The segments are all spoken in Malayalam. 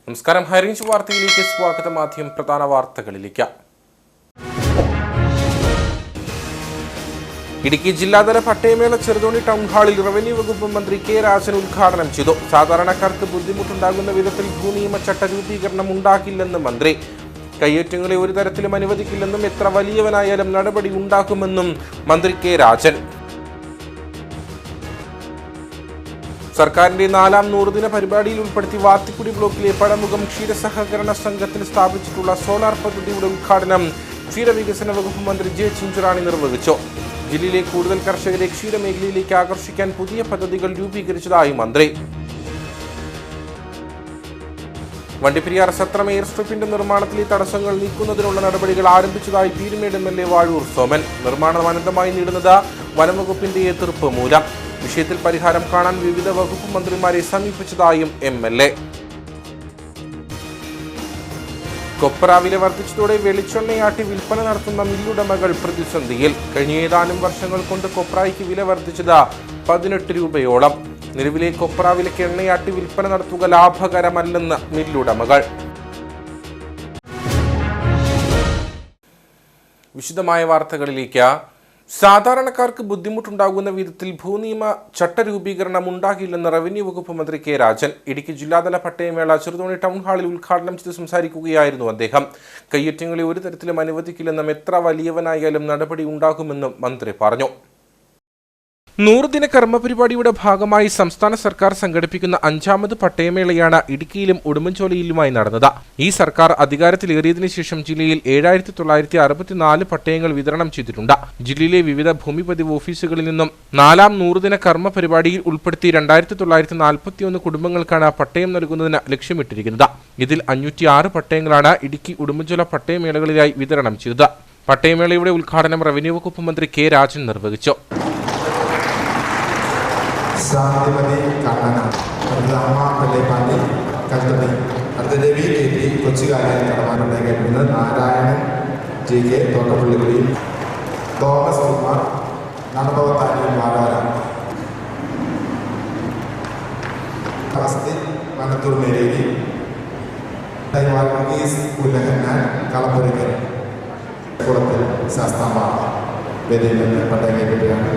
നമസ്കാരം. ഹൈറേഞ്ച് വാർത്തയിലേക്ക് സ്വാഗതം. ആദ്യം പ്രധാന വാർത്തകളിലേക്ക്. ഇടുക്കി ജില്ലാതല പട്ടയമേള ചെറുതോണി ടൗൺ ഹാളിൽ റവന്യൂ വകുപ്പ് മന്ത്രി കെ രാജൻ ഉദ്ഘാടനം ചെയ്തു. സാധാരണക്കാർക്ക് ബുദ്ധിമുട്ടുണ്ടാകുന്ന വിധത്തിൽ ഭൂനിയമ ചട്ട രൂപീകരണം ഉണ്ടാക്കില്ലെന്ന് മന്ത്രി. കയ്യേറ്റങ്ങളെ ഒരു തരത്തിലും അനുവദിക്കില്ലെന്നും എത്ര വലിയവനായാലും നടപടി ഉണ്ടാക്കുമെന്നും മന്ത്രി കെ രാജൻ. സർക്കാരിന്റെ 4ാം നൂറുദിന പരിപാടിയിൽ ഉൾപ്പെടുത്തി വാത്തിക്കുടി ബ്ലോക്കിലെ പഴമുഖം ക്ഷീരസഹകരണ സംഘത്തിൽ സ്ഥാപിച്ചിട്ടുള്ള സോളാർ പദ്ധതിയുടെ ഉദ്ഘാടനം ക്ഷീരവികസന വകുപ്പ് മന്ത്രി ജെ ചിഞ്ചുറാണി നിർവഹിച്ചു. ജില്ലയിലെ കൂടുതൽ കർഷകരെ ക്ഷീരമേഖലയിലേക്ക് ആകർഷിക്കാൻ പുതിയ പദ്ധതികൾ രൂപീകരിച്ചതായി മന്ത്രി. വണ്ടിപ്പെരിയാർ സത്രം എയർ സ്ട്രിപ്പിന്റെ നിർമ്മാണത്തിലെ തടസ്സങ്ങൾ നീക്കുന്നതിനുള്ള നടപടികൾ ആരംഭിച്ചതായി പീരുമേട് MLA വാഴൂർ സോമൻ. നിർമ്മാണം അനന്തമായി നീളുന്നത് വനംവകുപ്പിന്റെ എതിർപ്പ് മൂലം. വിഷയത്തിൽ പരിഹാരം കാണാൻ വിവിധ വകുപ്പ് മന്ത്രിമാരെ സമീപിച്ചതായും MLA. കൊപ്ര വില വർദ്ധിച്ചതോടെ വെളിച്ചെണ്ണയാട്ടി വിൽപ്പന നടത്തുന്ന മില്ലുടമകൾ പ്രതിസന്ധിയിൽ. കഴിഞ്ഞ ഏതാനും വർഷങ്ങൾ കൊണ്ട് കൊപ്രയ്ക്ക് വില വർദ്ധിച്ചത് 18 രൂപയോളം. നിലവിലെ കൊപ്ര വിലയ്ക്ക് എണ്ണയാട്ടി വിൽപ്പന നടത്തുക ലാഭകരമല്ലെന്ന് മില്ലുടമകൾ. വിശദമായ വാർത്തകളിലേക്ക്. സാധാരണക്കാർക്ക് ബുദ്ധിമുട്ടുണ്ടാകുന്ന വിധത്തിൽ ഭൂനിയമ ചട്ടരൂപീകരണം ഉണ്ടാകില്ലെന്ന് റവന്യൂ വകുപ്പ് മന്ത്രി കെ രാജൻ. ഇടുക്കി ജില്ലാതല പട്ടയമേള ചെറുതോണി ടൗൺ ഹാളിൽ ഉദ്ഘാടനം ചെയ്ത് സംസാരിക്കുകയായിരുന്നു അദ്ദേഹം. കയ്യേറ്റങ്ങളെ ഒരു തരത്തിലും അനുവദിക്കില്ലെന്നും എത്ര വലിയവനായാലും നടപടി ഉണ്ടാകുമെന്നും മന്ത്രി പറഞ്ഞു. 100 ദിന കർമ്മ പരിപാടിയുടെ ഭാഗമായി സംസ്ഥാന സർക്കാർ സംഘടിപ്പിക്കുന്ന 5ാമത് പട്ടയമേളയാണ് ഇടുക്കിയിലും ഉടുമ്പൻചോലയിലുമായി നടന്നത്. ഈ സർക്കാർ അധികാരത്തിലേറിയതിനു ശേഷം ജില്ലയിൽ 7964 പട്ടയങ്ങൾ വിതരണം ചെയ്തിട്ടുണ്ട്. ജില്ലയിലെ വിവിധ ഭൂമിപതിവ് ഓഫീസുകളിൽ നിന്നും 4ാം 100 ദിന കർമ്മ പരിപാടിയിൽ ഉൾപ്പെടുത്തി 2941 കുടുംബങ്ങൾക്കാണ് പട്ടയം നൽകുന്നതിന് ലക്ഷ്യമിട്ടിരിക്കുന്നത്. ഇതിൽ 506 പട്ടയങ്ങളാണ് ഇടുക്കി ഉടുമ്പൻചോല പട്ടയമേളകളിലായി വിതരണം ചെയ്തത്. പട്ടയമേളയുടെ ഉദ്ഘാടനം റവന്യൂ വകുപ്പ് മന്ത്രി കെ രാജൻ നിർവഹിച്ചു. ശാന്തിമതി കണ്ണന, അടുത്തത് അമ്മ പള്ളിപ്പാണ്ടി കൽത്തടി, അടുത്ത രവി KP കൊച്ചുകാരൻ കടമാനുണ്ടായി കേൾക്കുന്നത്, നാരായണൻ JK തോട്ടപ്പള്ളിക്കുടി, തോമസ് കുമാർ നടഭവത്താനി മാറാര, വനത്തൂർ മേരേരി, വർഗീസ് ഉലഹന്നാൻ കളപ്പുരക്കൽ കുളത്തിൽ ശാസ്താമ്പ വേദിയിൽ നിന്ന് പട്ടയം കേൾക്കുകയാണ്.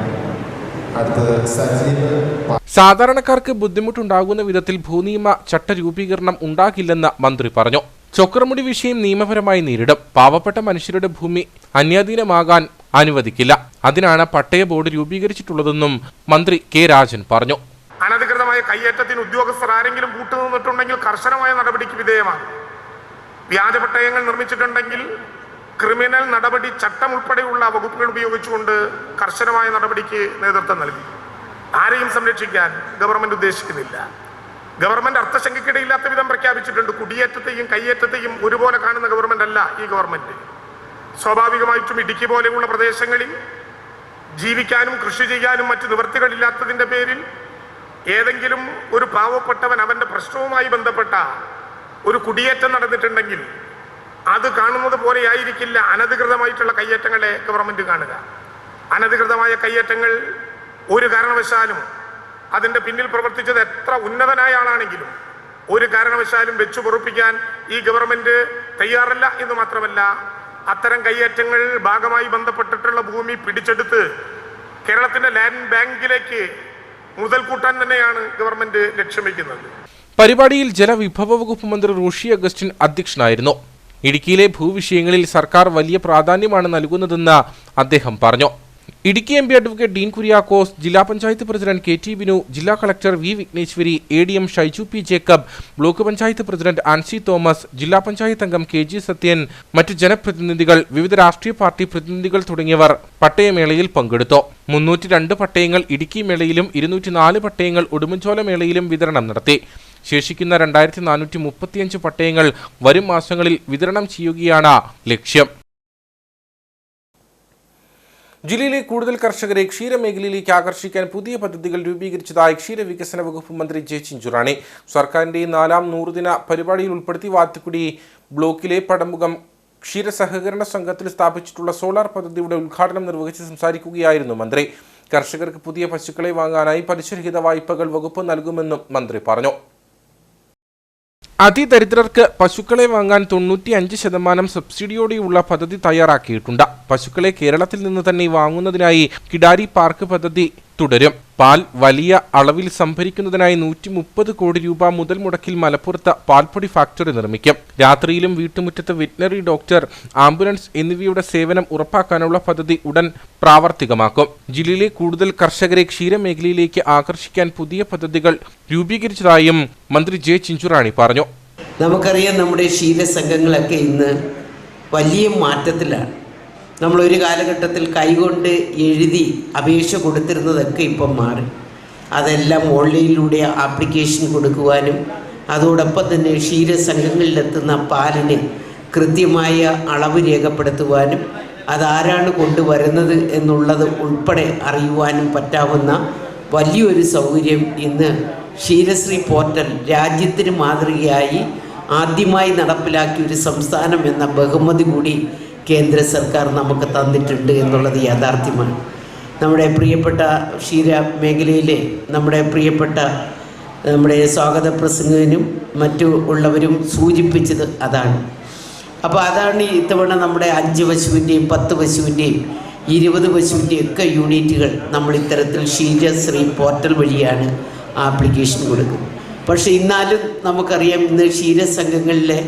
സാധാരണക്കാർക്ക് ബുദ്ധിമുട്ടുണ്ടാകുന്ന വിധത്തിൽ ഭൂനിയമ ചട്ട രൂപീകരണം ഉണ്ടാകില്ലെന്ന് മന്ത്രി പറഞ്ഞു. ചൊക്രമുടി വിഷയം നിയമപരമായി നേരിടും. പാവപ്പെട്ട മനുഷ്യരുടെ ഭൂമി അന്യാധീനമാകാൻ അനുവദിക്കില്ല. അതിനാണ് പട്ടയ ബോർഡ് രൂപീകരിച്ചിട്ടുള്ളതെന്നും മന്ത്രി കെ രാജൻ പറഞ്ഞു. അനധികൃതമായ കയ്യേറ്റത്തിന് ഉദ്യോഗസ്ഥർ ആരെങ്കിലും കൂട്ടുനിന്നിട്ടുണ്ടെങ്കിൽ കർശനമായ നടപടിക്ക് വിധേയമാണ്. വ്യാജ പട്ടയങ്ങൾ നിർമ്മിച്ചിട്ടുണ്ടെങ്കിൽ ക്രിമിനൽ നടപടി ചട്ടം ഉൾപ്പെടെയുള്ള വകുപ്പുകൾ ഉപയോഗിച്ചുകൊണ്ട് കർശനമായ നടപടിക്ക് നേതൃത്വം നൽകി. ആരെയും സംരക്ഷിക്കാൻ ഗവൺമെന്റ് ഉദ്ദേശിക്കുന്നില്ല. ഗവൺമെന്റ് അർത്ഥശങ്കയ്ക്കിടയില്ലാത്ത വിധം പ്രഖ്യാപിച്ചിട്ടുണ്ട്. കുടിയേറ്റത്തെയും കയ്യേറ്റത്തെയും ഒരുപോലെ കാണുന്ന ഗവൺമെന്റ് അല്ല ഈ ഗവൺമെന്റ്. സ്വാഭാവികമായിട്ടും ഇടുക്കി പോലെയുള്ള പ്രദേശങ്ങളിൽ ജീവിക്കാനും കൃഷി ചെയ്യാനും മറ്റു നിവൃത്തികളില്ലാത്തതിൻ്റെ പേരിൽ ഏതെങ്കിലും ഒരു പാവപ്പെട്ടവൻ അവന്റെ പ്രശ്നവുമായി ബന്ധപ്പെട്ട ഒരു കുടിയേറ്റം നടന്നിട്ടുണ്ടെങ്കിൽ അത് കാണുന്നത് പോലെയായിരിക്കില്ല അനധികൃതമായിട്ടുള്ള കയ്യേറ്റങ്ങളെ ഗവൺമെന്റ് കാണുക. അനധികൃതമായ കയ്യേറ്റങ്ങൾ ഒരു കാരണവശാലും അതിൻ്റെ പിന്നിൽ പ്രവർത്തിച്ചത് എത്ര ഉന്നതനായ ആളാണെങ്കിലും ഒരു കാരണവശാലും വെച്ചു പൊറുപ്പിക്കാൻ ഈ ഗവൺമെന്റ് തയ്യാറല്ല എന്ന് മാത്രമല്ല, അത്തരം കയ്യേറ്റങ്ങൾ ഭാഗമായി ബന്ധപ്പെട്ടിട്ടുള്ള ഭൂമി പിടിച്ചെടുത്ത് കേരളത്തിന്റെ ലാൻഡ് ബാങ്കിലേക്ക് മുതൽ കൂട്ടാൻ തന്നെയാണ് ഗവൺമെന്റ് ലക്ഷ്യം വയ്ക്കുന്നത്. പരിപാടിയിൽ ജലവിഭവ വകുപ്പ് മന്ത്രി റോഷി അഗസ്റ്റിൻ അധ്യക്ഷനായിരുന്നു. ഇടുക്കിയിലെ ഭൂവിഷയങ്ങളിൽ സർക്കാർ വലിയ പ്രാധാന്യമാണ് നൽകുന്നതെന്ന് അദ്ദേഹം പറഞ്ഞു. ഇടുക്കി MP അഡ്വക്കേറ്റ് ഡീൻ കുര്യാക്കോസ്, ജില്ലാ പഞ്ചായത്ത് പ്രസിഡന്റ് KT ബിനു, ജില്ലാ collector V Vigneshwari, ADM Shaiju P Jacob, block panchayat president Ancy Thomas, ജില്ലാ പഞ്ചായത്ത് അംഗം KG സത്യൻ, മറ്റ് ജനപ്രതിനിധികൾ, വിവിധ രാഷ്ട്രീയ പാർട്ടി പ്രതിനിധികൾ തുടങ്ങിയവർ പട്ടയമേളയിൽ പങ്കെടുത്തു. 302 പട്ടയങ്ങൾ ഇടുക്കി മേളയിലും 204 പട്ടയങ്ങൾ ഉടുമ്പൻചോല മേളയിലും വിതരണം നടത്തി. ശേഷിക്കുന്ന 2435 പട്ടയങ്ങൾ വരും മാസങ്ങളിൽ വിതരണം ചെയ്യുകയാണ് ലക്ഷ്യം. ജില്ലയിലെ കൂടുതൽ കർഷകരെ ക്ഷീരമേഖലയിലേക്ക് ആകർഷിക്കാൻ പുതിയ പദ്ധതികൾ രൂപീകരിച്ചതായി ക്ഷീരവികസന വകുപ്പ് മന്ത്രി ജെ ചിഞ്ചുറാണി. സർക്കാരിന്റെ 4ാം 100 ദിന പരിപാടിയിൽ ഉൾപ്പെടുത്തി വാത്തിക്കുടി ബ്ലോക്കിലെ പഴമുഖം ക്ഷീരസഹകരണ സംഘത്തിൽ സ്ഥാപിച്ചിട്ടുള്ള സോളാർ പദ്ധതിയുടെ ഉദ്ഘാടനം നിർവഹിച്ച് സംസാരിക്കുകയായിരുന്നു മന്ത്രി. കർഷകർക്ക് പുതിയ പശുക്കളെ വാങ്ങാനായി പലിശരഹിത വായ്പകൾ വകുപ്പ് നൽകുമെന്നും മന്ത്രി പറഞ്ഞു. അതിദരിദ്രർക്ക് പശുക്കളെ വാങ്ങാൻ 95% സബ്സിഡിയോടെയുള്ള പദ്ധതി തയ്യാറാക്കിയിട്ടുണ്ട്. പശുക്കളെ കേരളത്തിൽ നിന്ന് തന്നെ വാങ്ങുന്നതിനായി കിടാരി പാർക്ക് പദ്ധതി തുടരും. പാൽ വലിയ അളവിൽ സംഭരിക്കുന്നതിനായി 130 കോടി രൂപ മുതൽ മുടക്കിൽ മലപ്പുറത്ത് പാൽപ്പൊടി ഫാക്ടറി നിർമ്മിക്കും. രാത്രിയിലും വീട്ടുമുറ്റത്ത് വെറ്റിനറി ഡോക്ടർ, ആംബുലൻസ് എന്നിവയുടെ സേവനം ഉറപ്പാക്കാനുള്ള പദ്ധതി ഉടൻ പ്രാവർത്തികമാക്കും. ജില്ലയിലെ കൂടുതൽ കർഷകരെ ക്ഷീരമേഖലയിലേക്ക് ആകർഷിക്കാൻ പുതിയ പദ്ധതികൾ രൂപീകരിച്ചതായും മന്ത്രി ജെ ചിഞ്ചുറാണി പറഞ്ഞു. നമുക്കറിയാം, നമ്മുടെ ക്ഷീരസംഘങ്ങളൊക്കെ ഇന്ന് വലിയ മാറ്റത്തിലാണ്. നമ്മളൊരു കാലഘട്ടത്തിൽ കൈകൊണ്ട് എഴുതി അപേക്ഷ കൊടുത്തിരുന്നതൊക്കെ ഇപ്പം മാറി. അതെല്ലാം ഓൺലൈനിലൂടെ ആപ്ലിക്കേഷൻ കൊടുക്കുവാനും അതോടൊപ്പം തന്നെ ക്ഷീരസംഘങ്ങളിലെത്തുന്ന പാലിന് കൃത്യമായ അളവ് രേഖപ്പെടുത്തുവാനും അതാരാണ് കൊണ്ടുവരുന്നത് എന്നുള്ളത് ഉൾപ്പെടെ അറിയുവാനും പറ്റാവുന്ന വലിയൊരു സൗകര്യം ഇന്ന് ക്ഷീരശ്രീ പോർട്ടൽ രാജ്യത്തിന് മാതൃകയായി ആദ്യമായി നടപ്പിലാക്കിയ ഒരു സംസ്ഥാനം എന്ന ബഹുമതി കൂടി കേന്ദ്ര സർക്കാർ നമുക്ക് തന്നിട്ടുണ്ട് എന്നുള്ളത് യാഥാർത്ഥ്യമാണ്. നമ്മുടെ പ്രിയപ്പെട്ട ക്ഷീര മേഖലയിലെ നമ്മുടെ സ്വാഗത പ്രസംഗകനും മറ്റു ഉള്ളവരും സൂചിപ്പിച്ചത് അതാണ്. അപ്പോൾ അതാണ് ഇത്തവണ നമ്മുടെ 5 പശുവിൻ്റെയും 10 പശുവിൻ്റെയും 20 പശുവിൻ്റെയും ഒക്കെ യൂണിറ്റുകൾ നമ്മൾ ഇത്തരത്തിൽ ക്ഷീരശ്രീ പോർട്ടൽ വഴിയാണ് ആപ്ലിക്കേഷൻ കൊടുക്കുന്നത്. പക്ഷേ എന്നാലും നമുക്കറിയാം, ഇന്ന് ക്ഷീരസംഘങ്ങളിലെ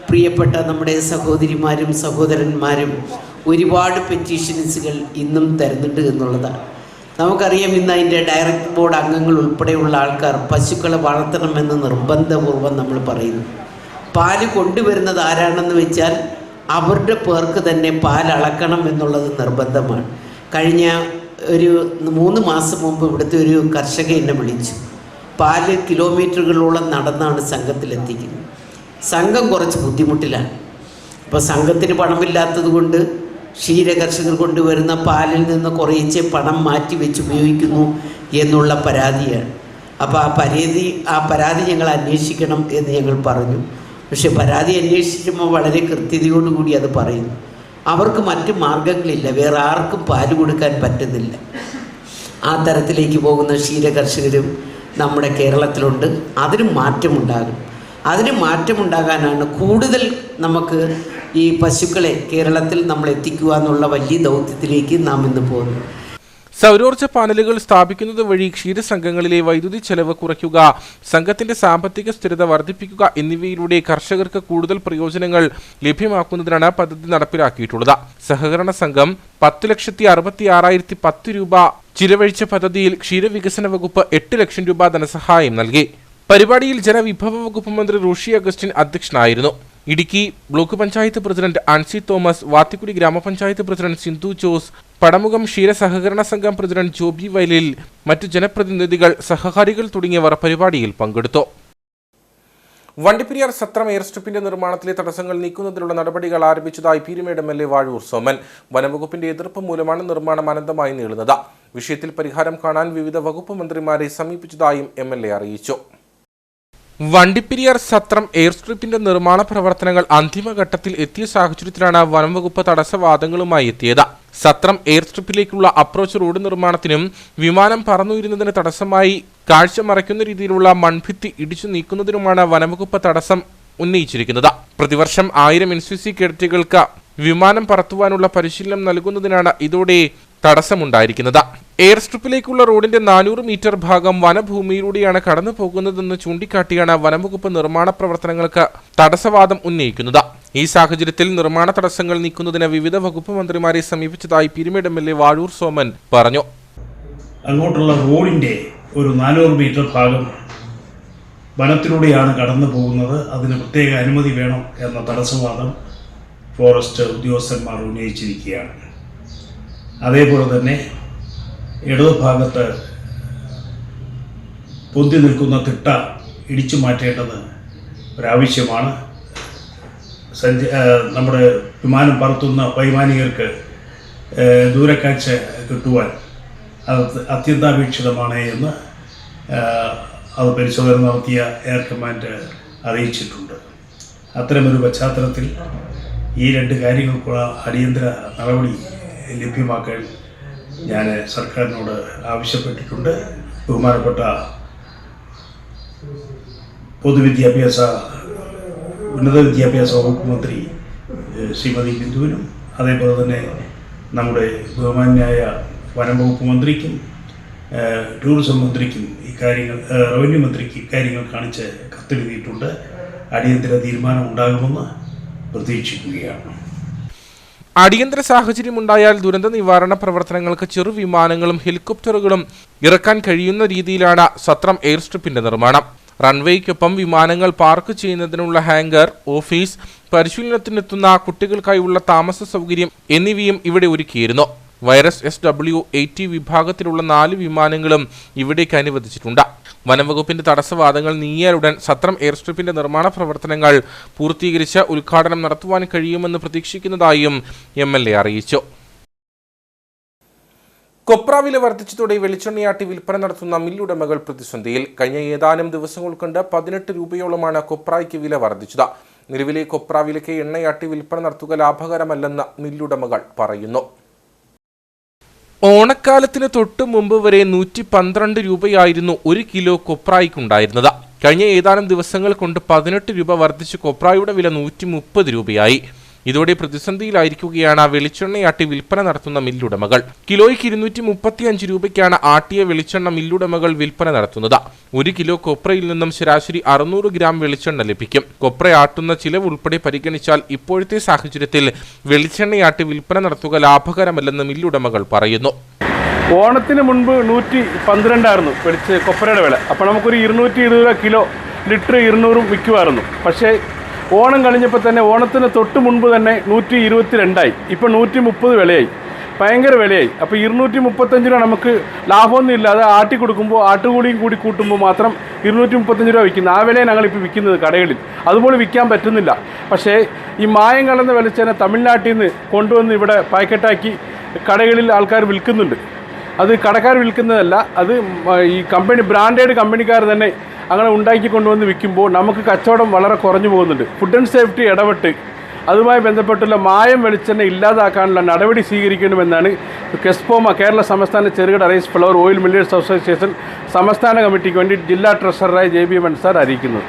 പ്രിയപ്പെട്ട നമ്മുടെ സഹോദരിമാരും സഹോദരന്മാരും ഒരുപാട് പെറ്റീഷൻസുകൾ ഇന്നും തരുന്നുണ്ട് എന്നുള്ളതാണ്. നമുക്കറിയാം, ഇന്ന് അതിൻ്റെ ഡയറക്ടർ ബോർഡ് അംഗങ്ങൾ ഉൾപ്പെടെയുള്ള ആൾക്കാർ പശുക്കളെ വളർത്തണമെന്ന് നിർബന്ധപൂർവ്വം നമ്മൾ പറയുന്നു. പാല് കൊണ്ടുവരുന്നത് ആരാണെന്ന് വെച്ചാൽ അവരുടെ പേർക്ക് തന്നെ പാൽ അളക്കണം എന്നുള്ളത് നിർബന്ധമാണ്. കഴിഞ്ഞ ഒരു 3 മാസം മുമ്പ് ഇവിടുത്തെ ഒരു കർഷക എന്നെ വിളിച്ചു. പാല് കിലോമീറ്ററുകളോളം നടന്നാണ് സംഘത്തിലെത്തിക്കുന്നത്. സംഘം കുറച്ച് ബുദ്ധിമുട്ടിലാണ്. അപ്പോൾ സംഘത്തിന് പണമില്ലാത്തത് കൊണ്ട് ക്ഷീര കർഷകർ കൊണ്ടുവരുന്ന പാലിൽ നിന്ന് കുറേശ്ശെ പണം മാറ്റി വെച്ച് ഉപയോഗിക്കുന്നു എന്നുള്ള പരാതിയാണ്. അപ്പോൾ ആ പരാതി ഞങ്ങൾ അന്വേഷിക്കണം എന്ന് ഞങ്ങൾ പറഞ്ഞു. പക്ഷെ പരാതി അന്വേഷിക്കുമ്പോൾ വളരെ കൃത്യതയോടുകൂടി അത് പറയുന്നു. അവർക്ക് മറ്റു മാർഗങ്ങളില്ല, വേറെ ആർക്കും പാല് കൊടുക്കാൻ പറ്റുന്നില്ല. ആ തരത്തിലേക്ക് പോകുന്ന ക്ഷീര കർഷകരും നമ്മുടെ കേരളത്തിലുണ്ട്. അതിന് മാറ്റമുണ്ടാകാനാണ് കൂടുതൽ നമുക്ക് ഈ പശുക്കളെ കേരളത്തിൽ നമ്മൾ എത്തിക്കുക എന്നുള്ള വലിയ ദൗത്യത്തിലേക്ക് നാം ഇന്ന് പോകുന്നു. സൗരോർജ്ജ പാനലുകൾ സ്ഥാപിക്കുന്നത് വഴി ക്ഷീരസംഘങ്ങളിലെ വൈദ്യുതി ചെലവ് കുറയ്ക്കുക, സംഘത്തിന്റെ സാമ്പത്തിക സ്ഥിരത വർദ്ധിപ്പിക്കുക എന്നിവയിലൂടെ കർഷകർക്ക് കൂടുതൽ പ്രയോജനങ്ങൾ ലഭ്യമാക്കുന്നതിനാണ് പദ്ധതി നടപ്പിലാക്കിയിട്ടുള്ളത്. സഹകരണ സംഘം 10,66,010 രൂപ ചിലവഴിച്ച പദ്ധതിയിൽ ക്ഷീരവികസന വകുപ്പ് 8 ലക്ഷം രൂപ ധനസഹായം നൽകി. പരിപാടിയിൽ ജലവിഭവ വകുപ്പ് മന്ത്രി റോഷി അഗസ്റ്റിൻ അധ്യക്ഷനായിരുന്നു. Idukki block panchayat president Ancy Thomas, Vathikudy ഗ്രാമപഞ്ചായത്ത് പ്രസിഡന്റ് സിന്ധു ജോസ്, പടമുഖം ക്ഷീര സഹകരണ സംഘം പ്രസിഡന്റ് ജോബി വയലിൽ, മറ്റു ജനപ്രതിനിധികൾ, സഹകാരികൾ തുടങ്ങിയവർ പരിപാടിയിൽ പങ്കെടുത്തു. വണ്ടിപ്പെരിയാർ സത്രം എയർ സ്ട്രിപ്പിന്റെ നിർമ്മാണത്തിലെ തടസ്സങ്ങൾ നീക്കുന്നതിനുള്ള നടപടികൾ ആരംഭിച്ചതായി പീരുമേട് MLA വാഴൂർ സോമൻ. വനംവകുപ്പിന്റെ എതിർപ്പ് മൂലമാണ് നിർമ്മാണം അനന്തമായി നീളുന്നത്. വിഷയത്തിൽ പരിഹാരം കാണാൻ വിവിധ വകുപ്പ് മന്ത്രിമാരെ സമീപിച്ചതായും MLA അറിയിച്ചു. വണ്ടിപ്പെരിയാർ സത്രം എയർ സ്ട്രിപ്പിന്റെ നിർമ്മാണ പ്രവർത്തനങ്ങൾ അന്തിമഘട്ടത്തിൽ എത്തിയ സാഹചര്യത്തിലാണ് വനംവകുപ്പ് തടസ്സവാദങ്ങളുമായി എത്തിയത്. സത്രം എയർ സ്ട്രിപ്പിലേക്കുള്ള അപ്രോച്ച് റോഡ് നിർമ്മാണത്തിനും വിമാനം പറന്നുയരുന്നതിന് തടസ്സമായി കാഴ്ച മറയ്ക്കുന്ന രീതിയിലുള്ള മൺഭിത്തി ഇടിച്ചു നീക്കുന്നതിനുമാണ് വനംവകുപ്പ് തടസ്സം ഉന്നയിച്ചിരിക്കുന്നത്. പ്രതിവർഷം 1000 NCC കേഡറ്റുകൾക്ക് വിമാനം പറത്തുവാനുള്ള പരിശീലനം നൽകുന്നതിനാണ് ഇതോടെ തടസ്സമുണ്ടായിരിക്കുന്നത്. എയർ സ്ട്രിപ്പിലേക്കുള്ള റോഡിന്റെ 400 മീറ്റർ ഭാഗം വനഭൂമിയിലൂടെയാണ് കടന്നു പോകുന്നതെന്ന് ചൂണ്ടിക്കാട്ടിയാണ് വനംവകുപ്പ് നിർമ്മാണ പ്രവർത്തനങ്ങൾക്ക് തടസ്സവാദം ഉന്നയിക്കുന്നത്. ഈ സാഹചര്യത്തിൽ നിർമ്മാണ തടസ്സങ്ങൾ നീക്കുന്നതിന് വിവിധ വകുപ്പ് മന്ത്രിമാരെ സമീപിച്ചതായി പീരുമേട് MLA വാഴൂർ സോമൻ പറഞ്ഞു. അങ്ങോട്ടുള്ള റോഡിന്റെ ഒരു 400 മീറ്റർ ഭാഗം വനത്തിലൂടെയാണ് കടന്നു പോകുന്നത്. അതിന് പ്രത്യേക അനുമതി വേണം എന്ന തടസ്സവാദം ഫോറസ്റ്റ് ഉദ്യോഗസ്ഥന്മാർ ഉന്നയിച്ചിരിക്കുകയാണ്. അതേപോലെ തന്നെ ഇടതുഭാഗത്ത് പൊന്തി നിൽക്കുന്ന തിട്ട ഇടിച്ചു മാറ്റേണ്ടത് ഒരാവശ്യമാണ്. നമ്മുടെ വിമാനം പറത്തുന്ന വൈമാനികർക്ക് ദൂരക്കാഴ്ച കിട്ടുവാൻ അത് അത്യന്താപേക്ഷിതമാണ് എന്ന് അത് പരിശോധന നടത്തിയ എയർ കമാൻഡ് അറിയിച്ചിട്ടുണ്ട്. അത്തരമൊരു പശ്ചാത്തലത്തിൽ ഈ 2 കാര്യങ്ങൾക്കുള്ള അടിയന്തര നടപടി ലഭ്യമാക്കാൻ ഞാൻ സർക്കാരിനോട് ആവശ്യപ്പെട്ടിട്ടുണ്ട്. ബഹുമാനപ്പെട്ട പൊതുവിദ്യാഭ്യാസ ഉന്നത വിദ്യാഭ്യാസ വകുപ്പ് മന്ത്രി ശ്രീമതി ബിന്ദുവിനും അതേപോലെ തന്നെ നമ്മുടെ ബഹുമാന്യായ വനം വകുപ്പ് മന്ത്രിക്കും ടൂറിസം മന്ത്രിക്കും ഇക്കാര്യങ്ങൾ റവന്യൂ മന്ത്രിക്ക് ഇക്കാര്യങ്ങൾ കാണിച്ച് കത്തെഴുതിയിട്ടുണ്ട്. അടിയന്തര തീരുമാനം ഉണ്ടാകുമെന്ന് പ്രതീക്ഷിക്കുകയാണ്. അടിയന്തര സാഹചര്യമുണ്ടായാൽ ദുരന്ത നിവാരണ പ്രവർത്തനങ്ങൾക്ക് ചെറുവിമാനങ്ങളും ഹെലികോപ്റ്ററുകളും ഇറക്കാൻ കഴിയുന്ന രീതിയിലാണ് സത്രം എയർ സ്ട്രിപ്പിന്റെ നിർമ്മാണം. റൺവേയ്ക്കൊപ്പം വിമാനങ്ങൾ പാർക്ക് ചെയ്യുന്നതിനുള്ള ഹാങ്കർ, ഓഫീസ്, പരിശീലനത്തിനെത്തുന്ന കുട്ടികൾക്കായുള്ള താമസ സൗകര്യം എന്നിവയും ഇവിടെ ഒരുക്കിയിരുന്നു. വൈറസ് SW-80 വിഭാഗത്തിലുള്ള 4 വിമാനങ്ങളും ഇവിടേക്ക് അനുവദിച്ചിട്ടുണ്ട്. വനംവകുപ്പിന്റെ തടസ്സവാദങ്ങൾ നീങ്ങിയാലുടൻ സത്രം എയർ സ്ട്രിപ്പിന്റെ നിർമ്മാണ പ്രവർത്തനങ്ങൾ പൂർത്തീകരിച്ച് ഉദ്ഘാടനം നടത്തുവാൻ കഴിയുമെന്ന് പ്രതീക്ഷിക്കുന്നതായും MLA അറിയിച്ചു. കൊപ്ര വില വർദ്ധിച്ചതോടെ വെളിച്ചെണ്ണയാട്ടി വിൽപ്പന നടത്തുന്ന മില്ലുടമകൾ പ്രതിസന്ധിയിൽ. കഴിഞ്ഞ ഏതാനും ദിവസങ്ങൾ കൊണ്ട് 18 രൂപയോളമാണ് കൊപ്രായ്ക്ക് വില വർദ്ധിച്ചത്. നിലവിലെ കൊപ്ര വിലയ്ക്ക് എണ്ണയാട്ടി വിൽപ്പന നടത്തുക ലാഭകരമല്ലെന്ന് മില്ലുടമകൾ പറയുന്നു. ഓണക്കാലത്തിന് തൊട്ടു മുമ്പ് വരെ 112 രൂപയായിരുന്നു 1 കിലോ കൊപ്രായ്ക്കുണ്ടായിരുന്നത്. കഴിഞ്ഞ ഏതാനും ദിവസങ്ങൾ കൊണ്ട് 18 രൂപ വർദ്ധിച്ച് കൊപ്രായുടെ വില 130 രൂപയായി. ഇതോടെ പ്രതിസന്ധിയിലായിരിക്കുകയാണ് വെളിച്ചെണ്ണയാട്ടി വിൽപ്പന നടത്തുന്ന മില്ലുടമകൾ. കിലോയ്ക്ക് 235 രൂപയ്ക്കാണ് ആട്ടിയ വെളിച്ചെണ്ണ മില്ലുടമകൾ വിൽപ്പന നടത്തുന്നത്. 1 കിലോ കൊപ്രയിൽ നിന്നും ശരാശരി 600 ഗ്രാം വെളിച്ചെണ്ണ ലഭിക്കും. കൊപ്രയാട്ടുന്ന ചിലവ് ഉൾപ്പെടെ പരിഗണിച്ചാൽ ഇപ്പോഴത്തെ സാഹചര്യത്തിൽ വെളിച്ചെണ്ണയാട്ടി വിൽപ്പന നടത്തുക ലാഭകരമല്ലെന്ന് മില്ലുടമകൾ പറയുന്നു. ഓണത്തിന് മുൻപ് 112 ആയിരുന്നു കൊപ്രയുടെ വില. അപ്പോൾ നമുക്കൊരു 220 കിലോ ലിറ്റർ 200 വിൽക്കുമായിരുന്നു. പക്ഷേ ഓണം കഴിഞ്ഞപ്പോൾ തന്നെ ഓണത്തിന് തൊട്ട് മുൻപ് തന്നെ 122ആയി. ഇപ്പോൾ 130 വിലയായി, ഭയങ്കര വിലയായി. അപ്പോൾ 235 രൂപ നമുക്ക് ലാഭമൊന്നും ഇല്ലാതെ ആട്ടി കൊടുക്കുമ്പോൾ ആട്ടുകൂലിയും കൂടി കൂട്ടുമ്പോൾ മാത്രം 235 രൂപ വിൽക്കുന്നത്. ആ വിലയാണ് ഞങ്ങളിപ്പോൾ വിൽക്കുന്നത് കടകളിൽ. അതുപോലെ വിൽക്കാൻ പറ്റുന്നില്ല. പക്ഷേ ഈ മായം കലർന്ന വെളിച്ചെണ്ണ തമിഴ്നാട്ടിൽ നിന്ന് കൊണ്ടുവന്ന് ഇവിടെ പാക്കറ്റാക്കി കടകളിൽ ആൾക്കാർ വിൽക്കുന്നുണ്ട്. അത് കടക്കാർ വിൽക്കുന്നതല്ല, അത് ഈ ബ്രാൻഡഡ് കമ്പനിക്കാർ തന്നെ അങ്ങനെ ഉണ്ടാക്കി കൊണ്ടുവന്ന് വിൽക്കുമ്പോൾ നമുക്ക് കച്ചവടം വളരെ കുറഞ്ഞു പോകുന്നുണ്ട്. ഫുഡ് ആൻഡ് സേഫ്റ്റി ഇടപെട്ട് അതുമായി ബന്ധപ്പെട്ടുള്ള മായം വെളിച്ചെണ്ണ ഇല്ലാതാക്കാനുള്ള നടപടി സ്വീകരിക്കണമെന്നാണ് കെസ്പോമ കേരള സംസ്ഥാന ചെറുകിട rice flour oil millers association സംസ്ഥാന കമ്മിറ്റിക്ക് വേണ്ടി ജില്ലാ ട്രഷററായ JB മൻസാർ അറിയിക്കുന്നത്.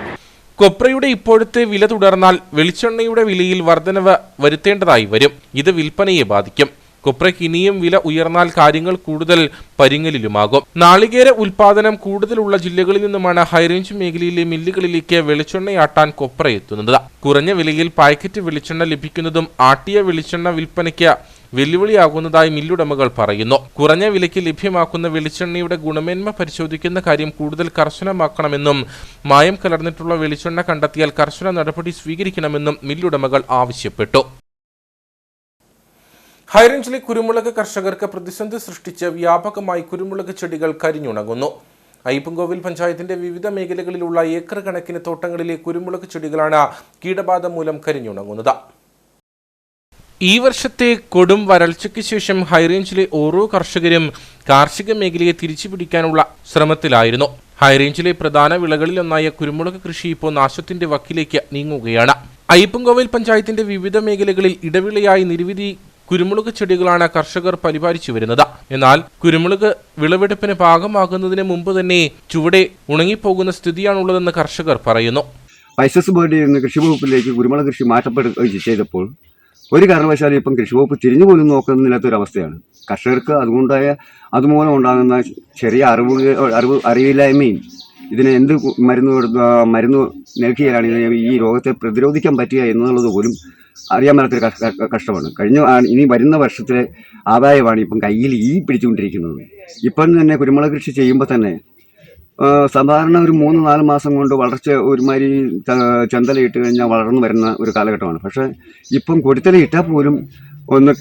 കൊപ്രയുടെ ഇപ്പോഴത്തെ വില തുടർന്നാൽ വെളിച്ചെണ്ണയുടെ വിലയിൽ വർധനവ് വരുത്തേണ്ടതായി വരും. ഇത് വിൽപ്പനയെ ബാധിക്കും. കൊപ്രയ്ക്ക് ഇനിയും വില ഉയർന്നാൽ കാര്യങ്ങൾ കൂടുതൽ പരിങ്ങലിലുമാകും. നാളികേര ഉൽപാദനം കൂടുതലുള്ള ജില്ലകളിൽ നിന്നുമാണ് ഹൈറേഞ്ച് മേഖലയിലെ മില്ലുകളിലേക്ക് വെളിച്ചെണ്ണയാട്ടാൻ കൊപ്ര എത്തുന്നത്. കുറഞ്ഞ വിലയിൽ പാക്കറ്റ് വെളിച്ചെണ്ണ ലഭിക്കുന്നതും ആട്ടിയ വെളിച്ചെണ്ണ വിൽപ്പനയ്ക്ക് വെല്ലുവിളിയാകുന്നതായി മില്ലുടമകൾ പറയുന്നു. കുറഞ്ഞ വിലയ്ക്ക് ലഭ്യമാക്കുന്ന വെളിച്ചെണ്ണയുടെ ഗുണമേന്മ പരിശോധിക്കുന്ന കാര്യം കൂടുതൽ കർശനമാക്കണമെന്നും മായം കലർന്നിട്ടുള്ള വെളിച്ചെണ്ണ കണ്ടെത്തിയാൽ കർശന നടപടി സ്വീകരിക്കണമെന്നും മില്ലുടമകൾ ആവശ്യപ്പെട്ടു. ഹൈറേഞ്ചിലെ കുരുമുളക് കർഷകർക്ക് പ്രതിസന്ധി സൃഷ്ടിച്ച് വ്യാപകമായി കുരുമുളക് ചെടികൾ കരിഞ്ഞുണങ്ങുന്നു. അയ്യപ്പൻകോവിൽ പഞ്ചായത്തിന്റെ വിവിധ മേഖലകളിലുള്ള ഏക്കർ കണക്കിന് തോട്ടങ്ങളിലെ കുരുമുളക് ചെടികളാണ് കീടബാധ മൂലം കരിഞ്ഞുണങ്ങുന്നത്. ഈ വർഷത്തെ കൊടും വരൾച്ചയ്ക്ക് ശേഷം ഹൈറേഞ്ചിലെ ഓരോ കർഷകരും കാർഷിക മേഖലയെ തിരിച്ചുപിടിക്കാനുള്ള ശ്രമത്തിലായിരുന്നു. ഹൈറേഞ്ചിലെ പ്രധാന വിളകളിലൊന്നായ കുരുമുളക് കൃഷി ഇപ്പോൾ നാശത്തിന്റെ വക്കിലേക്ക് നീങ്ങുകയാണ്. അയ്യപ്പൻകോവിൽ പഞ്ചായത്തിന്റെ വിവിധ മേഖലകളിൽ ഇടവിളയായി നിരവധി കുരുമുളക് ചെടികളാണ് കർഷകർ പരിപാലിച്ചു വരുന്നത്. എന്നാൽ കുരുമുളക് വിളവെടുപ്പിന് പാകമാകുന്നതിന് മുമ്പ് തന്നെ ചുവടെ ഉണങ്ങിപ്പോകുന്ന സ്ഥിതിയാണുള്ളതെന്ന് കർഷകർ പറയുന്നു. സ്പൈസസ് ബോർഡിൽ നിന്ന് കൃഷി വകുപ്പിലേക്ക് കുരുമുളക് കൃഷി മാറ്റപ്പെടുകയും ചെയ്തപ്പോൾ ഒരു കാരണവശാലും ഇപ്പം കൃഷി വകുപ്പ് തിരിഞ്ഞു പോലും നോക്കുന്നില്ലാത്തൊരവസ്ഥയാണ്. കർഷകർക്ക് അതുമൂലം ഉണ്ടാകുന്ന ചെറിയ അറിവില്ലായ്മയും ഇതിന് എന്ത് മരുന്ന് നൽകിയാലാണ് ഈ രോഗത്തെ പ്രതിരോധിക്കാൻ പറ്റുക എന്നുള്ളത് പോലും അറിയാൻ മേലാത്തൊരു കഷ്ടമാണ്. ഇനി വരുന്ന വർഷത്തിലെ ആദായമാണ് ഇപ്പം കയ്യിൽ പിടിച്ചുകൊണ്ടിരിക്കുന്നത്. ഇപ്പം തന്നെ കുരുമുളക് കൃഷി ചെയ്യുമ്പോൾ തന്നെ സാധാരണ ഒരു 3-4 മാസം കൊണ്ട് വളർച്ച ഒരുമാതിരി ചന്തലയിട്ട് കഴിഞ്ഞാൽ വളർന്നു വരുന്ന ഒരു കാലഘട്ടമാണ്. പക്ഷേ ഇപ്പം കൊടിത്തല പോലും ഒന്ന്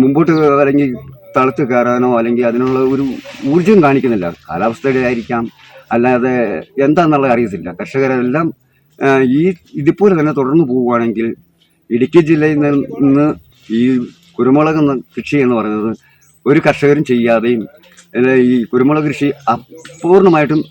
മുമ്പോട്ട് അല്ലെങ്കിൽ തളത്ത് കയറാനോ അല്ലെങ്കിൽ അതിനുള്ള ഒരു ഊർജ്ജം കാണിക്കുന്നില്ല. കാലാവസ്ഥയുടെ ആയിരിക്കാം, അല്ലാതെ എന്താണെന്നുള്ളത് അറിയത്തില്ല. കർഷകരെല്ലാം ഇതുപോലെ തന്നെ തുടർന്നു പോവുകയാണെങ്കിൽ ഇടുക്കി ജില്ലയിൽ നിന്ന് ഈ കുരുമുളക് കൃഷി എന്ന് പറയുന്നത് ഒരു കർഷകരും ചെയ്യാതെയും ഈ കുരുമുളക് കൃഷി അപൂർണമായിട്ടും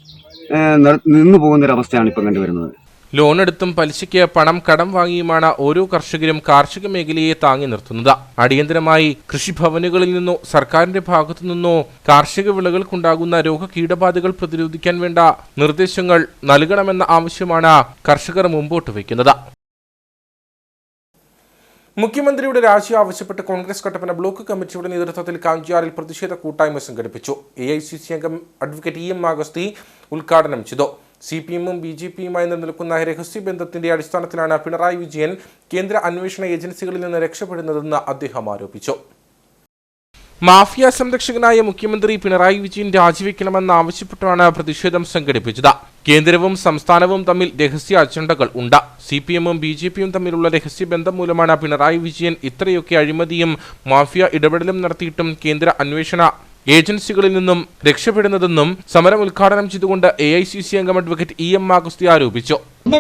നിന്നു പോകുന്നൊരവസ്ഥയാണ് ഇപ്പം കണ്ടുവരുന്നത്. ലോൺ എടുത്തും പലിശയ്ക്ക് പണം കടം വാങ്ങിയുമാണ് ഓരോ കർഷകരും കാർഷിക മേഖലയെ താങ്ങി നിർത്തുന്നത്. അടിയന്തരമായി കൃഷിഭവനുകളിൽ നിന്നോ സർക്കാരിന്റെ ഭാഗത്തു നിന്നോ കാർഷിക വിളകൾക്കുണ്ടാകുന്ന രോഗകീടബാധകൾ പ്രതിരോധിക്കാൻ വേണ്ട നിർദ്ദേശങ്ങൾ നൽകണമെന്ന ആവശ്യമാണ് കർഷകർ മുമ്പോട്ട് വയ്ക്കുന്നത്. മുഖ്യമന്ത്രിയുടെ രാജി ആവശ്യപ്പെട്ട് കോൺഗ്രസ് കട്ടപ്പന ബ്ലോക്ക് കമ്മിറ്റിയുടെ നേതൃത്വത്തിൽ കാഞ്ചിയാറിൽ പ്രതിഷേധ കൂട്ടായ്മ സംഘടിപ്പിച്ചു. AICC അംഗം അഡ്വക്കേറ്റ് EM അഗസ്തി ഉദ്ഘാടനം ചെയ്തു. CPM-ഉം BJP-യുമായി നിലനിൽക്കുന്ന രഹസ്യബന്ധത്തിന്റെ അടിസ്ഥാനത്തിലാണ് പിണറായി വിജയൻ കേന്ദ്ര അന്വേഷണ ഏജൻസികളിൽ നിന്ന് രക്ഷപ്പെടുന്നതെന്ന് അദ്ദേഹം ആരോപിച്ചു. മാഫിയ സംരക്ഷകനായ മുഖ്യമന്ത്രി പിണറായി വിജയൻ രാജിവെക്കണമെന്നാവശ്യപ്പെട്ടാണ് പ്രതിഷേധം സംഘടിപ്പിച്ചത്. കേന്ദ്രവും സംസ്ഥാനവും തമ്മിൽ രഹസ്യ അജണ്ടകൾ ഉണ്ട്. CPM-ഉം BJP-യും തമ്മിലുള്ള രഹസ്യബന്ധം മൂലമാണ് പിണറായി വിജയൻ ഇത്രയൊക്കെ അഴിമതിയും മാഫിയ ഇടപെടലും നടത്തിയിട്ടും കേന്ദ്ര അന്വേഷണ ഏജൻസികളിൽ നിന്നും രക്ഷപ്പെടുന്നതെന്നും സമരം ഉദ്ഘാടനം ചെയ്തുകൊണ്ട് AICC അംഗം അഡ്വക്കേറ്റ് EM അഗസ്തി ആരോപിച്ചു.